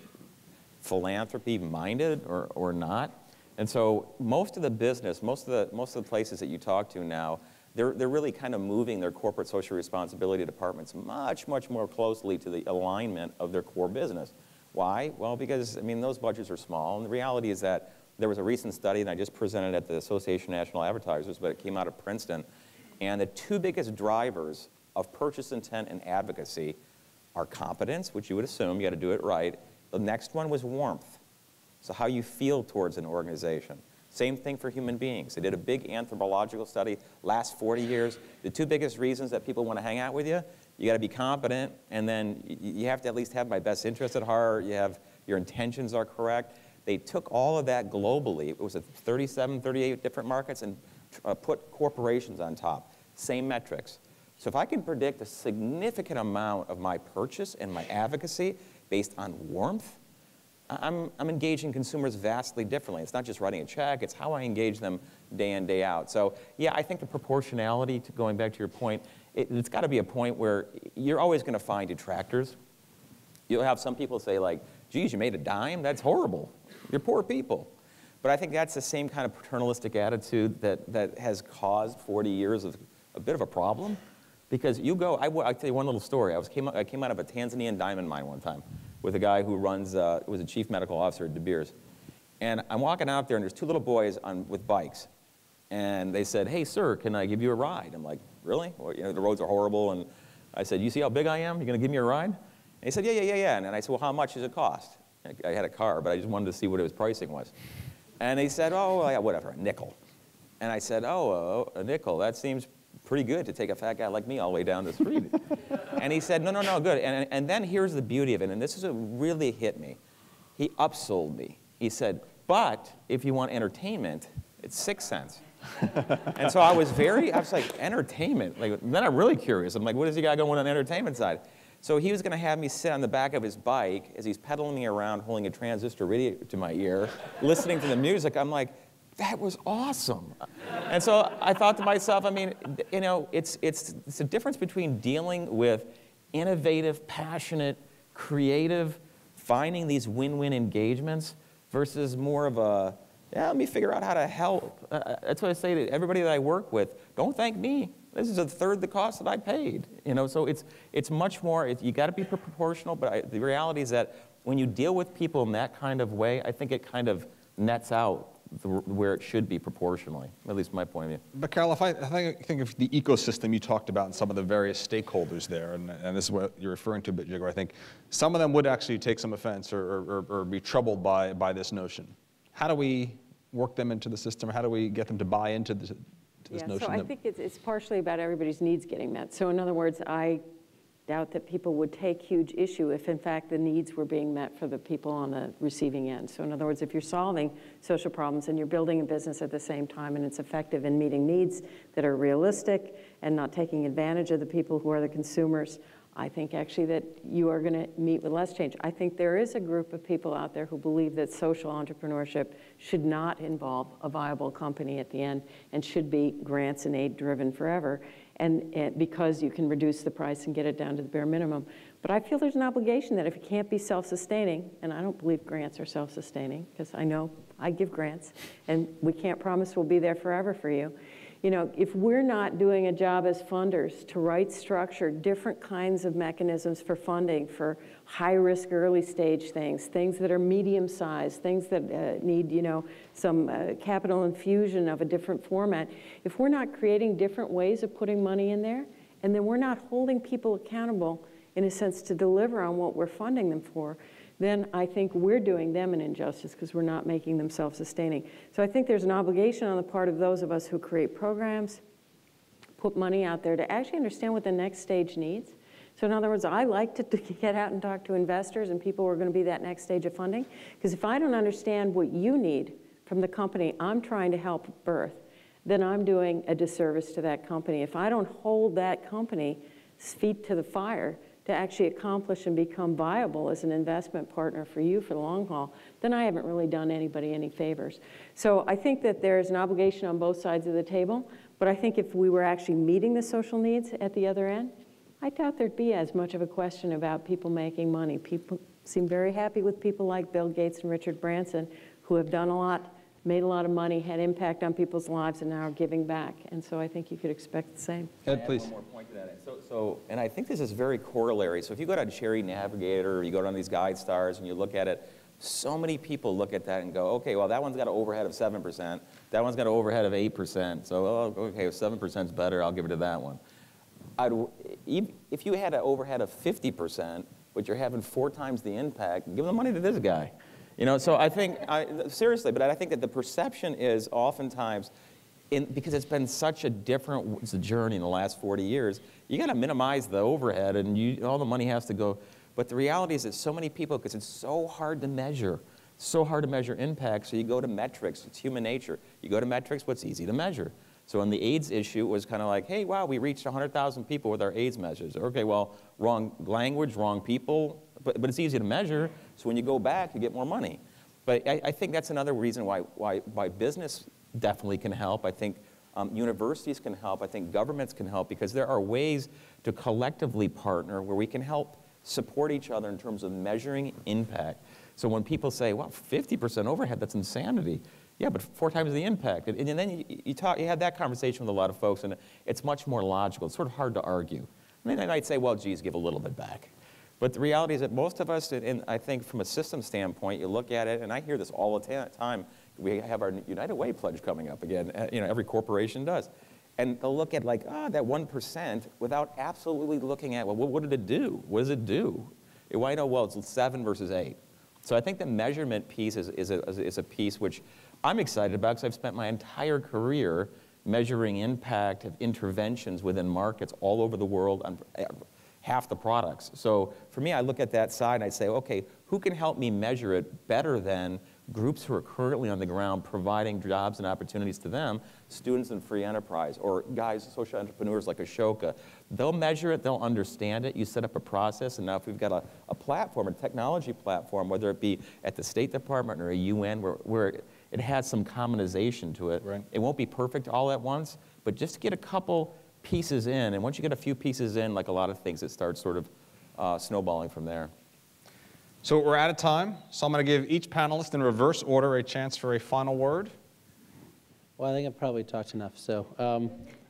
philanthropy-minded or not. And so most of the business, most of the places that you talk to now, they're really kind of moving their corporate social responsibility departments much more closely to the alignment of their core business. Why? Well, because, I mean, those budgets are small, and the reality is that there was a recent study, and I just presented at the Association of National Advertisers, but it came out of Princeton, and the two biggest drivers of purchase intent and advocacy are competence, which you would assume you got to do it right. The next one was warmth, so how you feel towards an organization. Same thing for human beings. They did a big anthropological study last 40 years. The two biggest reasons that people want to hang out with you, you got to be competent, and then you have to at least have my best interest at heart. You have your intentions are correct. They took all of that globally. It was at 37, 38 different markets, and put corporations on top. Same metrics. So if I can predict a significant amount of my purchase and my advocacy based on warmth, I'm engaging consumers vastly differently. It's not just writing a check, it's how I engage them day in, day out. So yeah, I think the proportionality, going back to your point, it's got to be a point where you're always going to find detractors. You'll have some people say like, geez, you made a dime? That's horrible. You're poor people. But I think that's the same kind of paternalistic attitude that has caused 40 years of a bit of a problem. Because you go, I'll tell you one little story. I came out of a Tanzanian diamond mine one time with a guy who was a chief medical officer at De Beers. And I'm walking out there, and there's two little boys with bikes. And they said, hey, sir, can I give you a ride? I'm like, really? Well, the roads are horrible. And I said, you see how big I am? You're going to give me a ride? And he said, yeah. And I said, well, how much does it cost? I had a car, but I just wanted to see what his pricing was. And he said, oh, yeah, whatever, a nickel. And I said, oh, a nickel, that seems pretty good to take a fat guy like me all the way down the street. And he said, no, good. And then here's the beauty of it, and this is what really hit me. He upsold me. He said, but if you want entertainment, it's 6 cents. And so I was like, entertainment? Like, then I'm really curious. I'm like, what does he got going on the entertainment side? So he was going to have me sit on the back of his bike as he's pedaling me around, holding a transistor radio to my ear, listening to the music. I'm like, that was awesome. And so I thought to myself, I mean, it's the difference between dealing with innovative, passionate, creative, finding these win-win engagements versus more of a, yeah, let me figure out how to help. That's what I say to everybody that I work with. Don't thank me. This is a third the cost that I paid. So it's much more, you got to be proportional, but the reality is that when you deal with people in that kind of way, I think it kind of nets out where it should be proportionally, at least my point of view. But Carol, if I think of the ecosystem you talked about and some of the various stakeholders there, and this is what you're referring to a bit, Jigar, I think some of them would actually take some offense or be troubled by this notion. How do we work them into the system? Or how do we get them to buy into this notion? So I think it's partially about everybody's needs getting met. So in other words, I doubt that people would take huge issue if in fact the needs were being met for the people on the receiving end. So in other words, if you're solving social problems and you're building a business at the same time and it's effective in meeting needs that are realistic and not taking advantage of the people who are the consumers, I think actually that you are going to meet with less change. I think there is a group of people out there who believe that social entrepreneurship should not involve a viable company at the end and should be grants and aid driven forever, and because you can reduce the price and get it down to the bare minimum. But I feel there's an obligation that if it can't be self-sustaining, and I don't believe grants are self-sustaining, because I know I give grants, and we can't promise we'll be there forever for you. You know, if we're not doing a job as funders to right structure different kinds of mechanisms for funding for high-risk early stage things that are medium-sized, things that need, you know, some capital infusion of a different format, if we're not creating different ways of putting money in there, and then we're not holding people accountable, in a sense, to deliver on what we're funding them for, then I think we're doing them an injustice because we're not making them self-sustaining. So I think there's an obligation on the part of those of us who create programs, put money out there to actually understand what the next stage needs. So in other words, I like to get out and talk to investors and people who are going to be that next stage of funding, because if I don't understand what you need from the company I'm trying to help birth, then I'm doing a disservice to that company. If I don't hold that company's feet to the fire to actually accomplish and become viable as an investment partner for you for the long haul, then I haven't really done anybody any favors. So I think that there's an obligation on both sides of the table, but I think if we were actually meeting the social needs at the other end, I doubt there'd be as much of a question about people making money. People seem very happy with people like Bill Gates and Richard Branson, who have done a lot, made a lot of money, had impact on people's lives, and now are giving back. And so I think you could expect the same. Ed, please. One more point to that. And I think this is very corollary. So if you go down Cherry Navigator, or you go down these guide stars and you look at it, so many people look at that and go, okay, well, that one's got an overhead of 7%. That one's got an overhead of 8%. So, oh, okay, if 7% is better, I'll give it to that one. If you had an overhead of 50%, but you're having 4 times the impact, give the money to this guy. You know, so I think, seriously, but I think that the perception is oftentimes, because it's been such a different journey in the last 40 years, you got to minimize the overhead and all the money has to go. But the reality is that so many people, because it's so hard to measure impact, so you go to metrics. It's human nature. You go to metrics, what's easy to measure. So on the AIDS issue, it was kind of like, hey, wow, we reached 100,000 people with our AIDS measures. Okay, well, wrong language, wrong people, but it's easy to measure. So when you go back, you get more money. But I think that's another reason why business definitely can help. I think universities can help. I think governments can help, because there are ways to collectively partner where we can help support each other in terms of measuring impact. So when people say, well, 50% overhead, that's insanity. Yeah, but 4 times the impact. And then you have that conversation with a lot of folks, and it's much more logical. It's sort of hard to argue. I mean, they might say, well, geez, give a little bit back. But the reality is that most of us, and I think from a system standpoint, you look at it, and I hear this all the time. We have our United Way pledge coming up again. You know, every corporation does. And they'll look at like, that 1% without absolutely looking at, well, what did it do? What does it do? Why know, well, it's 7 versus 8. So I think the measurement piece is a piece which I'm excited about, because I've spent my entire career measuring impact of interventions within markets all over the world on half the products. So for me, I look at that side and I say, okay, who can help me measure it better than groups who are currently on the ground providing jobs and opportunities to them, students in free enterprise, or guys, social entrepreneurs like Ashoka. They'll measure it, they'll understand it. You set up a process, and now if we've got a platform, a technology platform, whether it be at the State Department or a UN, where it has some commonization to it. Right. It won't be perfect all at once, but just to get a couple pieces in, and once you get a few pieces in, like a lot of things, it starts sort of snowballing from there. So we're out of time, so I'm going to give each panelist in reverse order a chance for a final word. Well, I think I've probably talked enough. So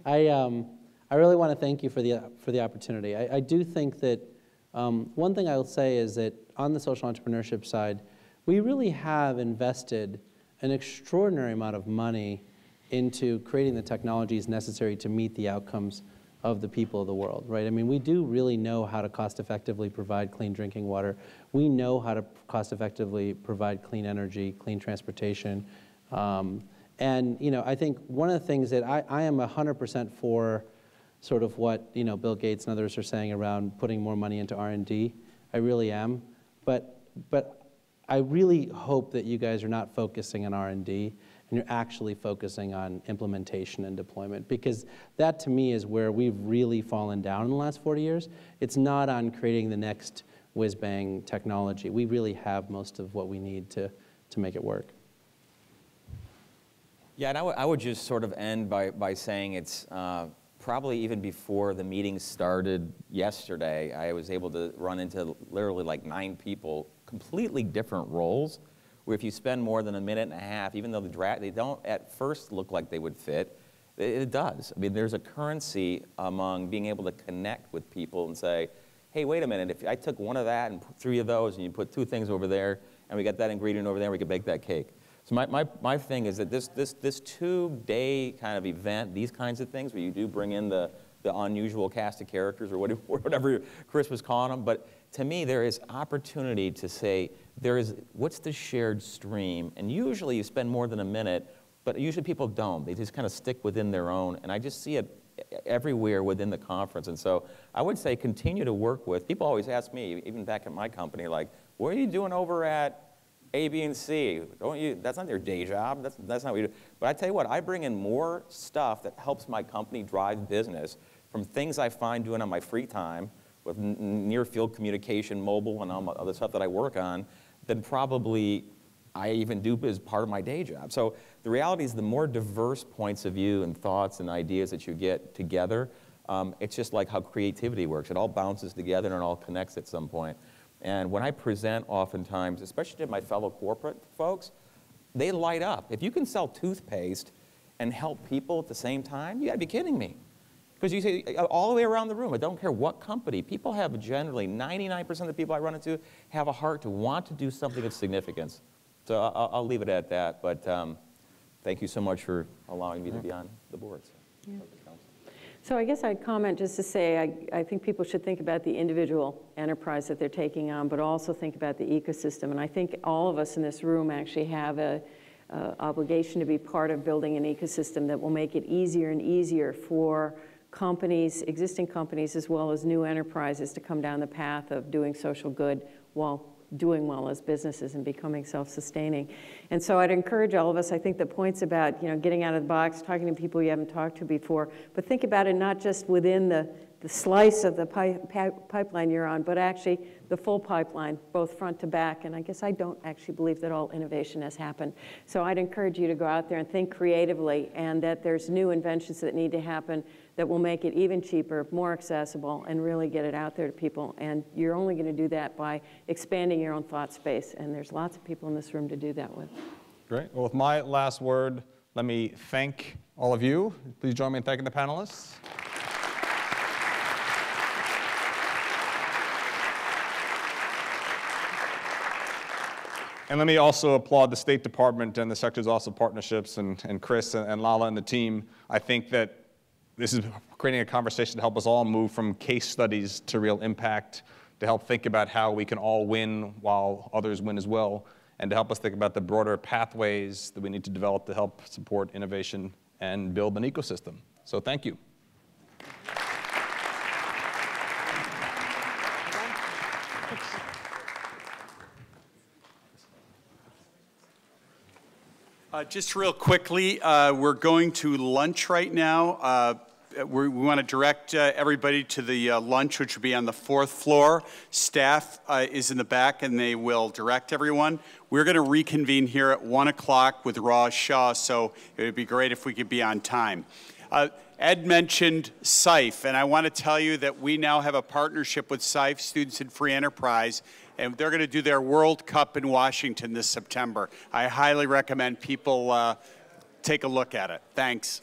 I really want to thank you for the opportunity. I do think that one thing I will say is that on the social entrepreneurship side, we really have invested an extraordinary amount of money into creating the technologies necessary to meet the outcomes of the people of the world, right? I mean, we do really know how to cost-effectively provide clean drinking water. We know how to cost-effectively provide clean energy, clean transportation. And I think one of the things that I am 100% for sort of what Bill Gates and others are saying around putting more money into R&D. I really am. But I really hope that you guys are not focusing on R&D and you're actually focusing on implementation and deployment, because that to me is where we've really fallen down in the last 40 years. It's not on creating the next whiz-bang technology. We really have most of what we need to make it work. Yeah, and I would just sort of end by saying it's probably even before the meeting started yesterday, I was able to run into literally like 9 people, completely different roles, where if you spend more than a minute and a half, even though they don't at first look like they would fit, it does. I mean, there's a currency among being able to connect with people and say, hey, wait a minute, if I took one of that and 3 of those and you put 2 things over there and we got that ingredient over there, we could bake that cake. So my thing is that this 2-day kind of event, these kinds of things where you do bring in the unusual cast of characters or whatever Chris was calling them, but to me there is opportunity to say what's the shared stream, and usually you spend more than a minute, but usually people don't. They just kind of stick within their own, and I just see it everywhere within the conference. And so I would say continue to work with, people always ask me, even back at my company, like, what are you doing over at A, B, and C? That's not their day job. That's not what you do. But I tell you what, I bring in more stuff that helps my company drive business from things I find doing on my free time with near-field communication, mobile, and all the other stuff that I work on than probably I even do as part of my day job. So the reality is the more diverse points of view and thoughts and ideas that you get together, it's just like how creativity works. It all bounces together and it all connects at some point. And when I present oftentimes, especially to my fellow corporate folks, they light up. If you can sell toothpaste and help people at the same time, you gotta be kidding me. Because you see all the way around the room, I don't care what company, people have generally, 99% of the people I run into have a heart to want to do something of significance. So I'll leave it at that, but thank you so much for allowing me to be on the boards. Yeah. So I guess I'd comment just to say I think people should think about the individual enterprise that they're taking on, but also think about the ecosystem. And I think all of us in this room actually have a obligation to be part of building an ecosystem that will make it easier and easier for companies, existing companies, as well as new enterprises to come down the path of doing social good while doing well as businesses and becoming self-sustaining. And so I'd encourage all of us, I think the points about getting out of the box, talking to people you haven't talked to before, but think about it not just within the slice of the pipeline you're on, but actually the full pipeline, both front to back. And I guess I don't actually believe that all innovation has happened. So I'd encourage you to go out there and think creatively, and that there's new inventions that need to happen that will make it even cheaper, more accessible, and really get it out there to people. And you're only going to do that by expanding your own thought space. And there's lots of people in this room to do that with. Great. Well, with my last word, let me thank all of you. Please join me in thanking the panelists. And let me also applaud the State Department and the Secretary's Office of Partnerships and Chris and Lala and the team. I think that this is creating a conversation to help us all move from case studies to real impact, to help think about how we can all win while others win as well, and to help us think about the broader pathways that we need to develop to help support innovation and build an ecosystem. So thank you. Just real quickly, we're going to lunch right now. We want to direct everybody to the lunch, which will be on the 4th floor. Staff is in the back, and they will direct everyone. We're going to reconvene here at 1 o'clock with Ross Shaw, so it would be great if we could be on time. Ed mentioned SIFE, and I want to tell you that we now have a partnership with SIFE, Students in Free Enterprise, and they're going to do their World Cup in Washington this September. I highly recommend people take a look at it. Thanks.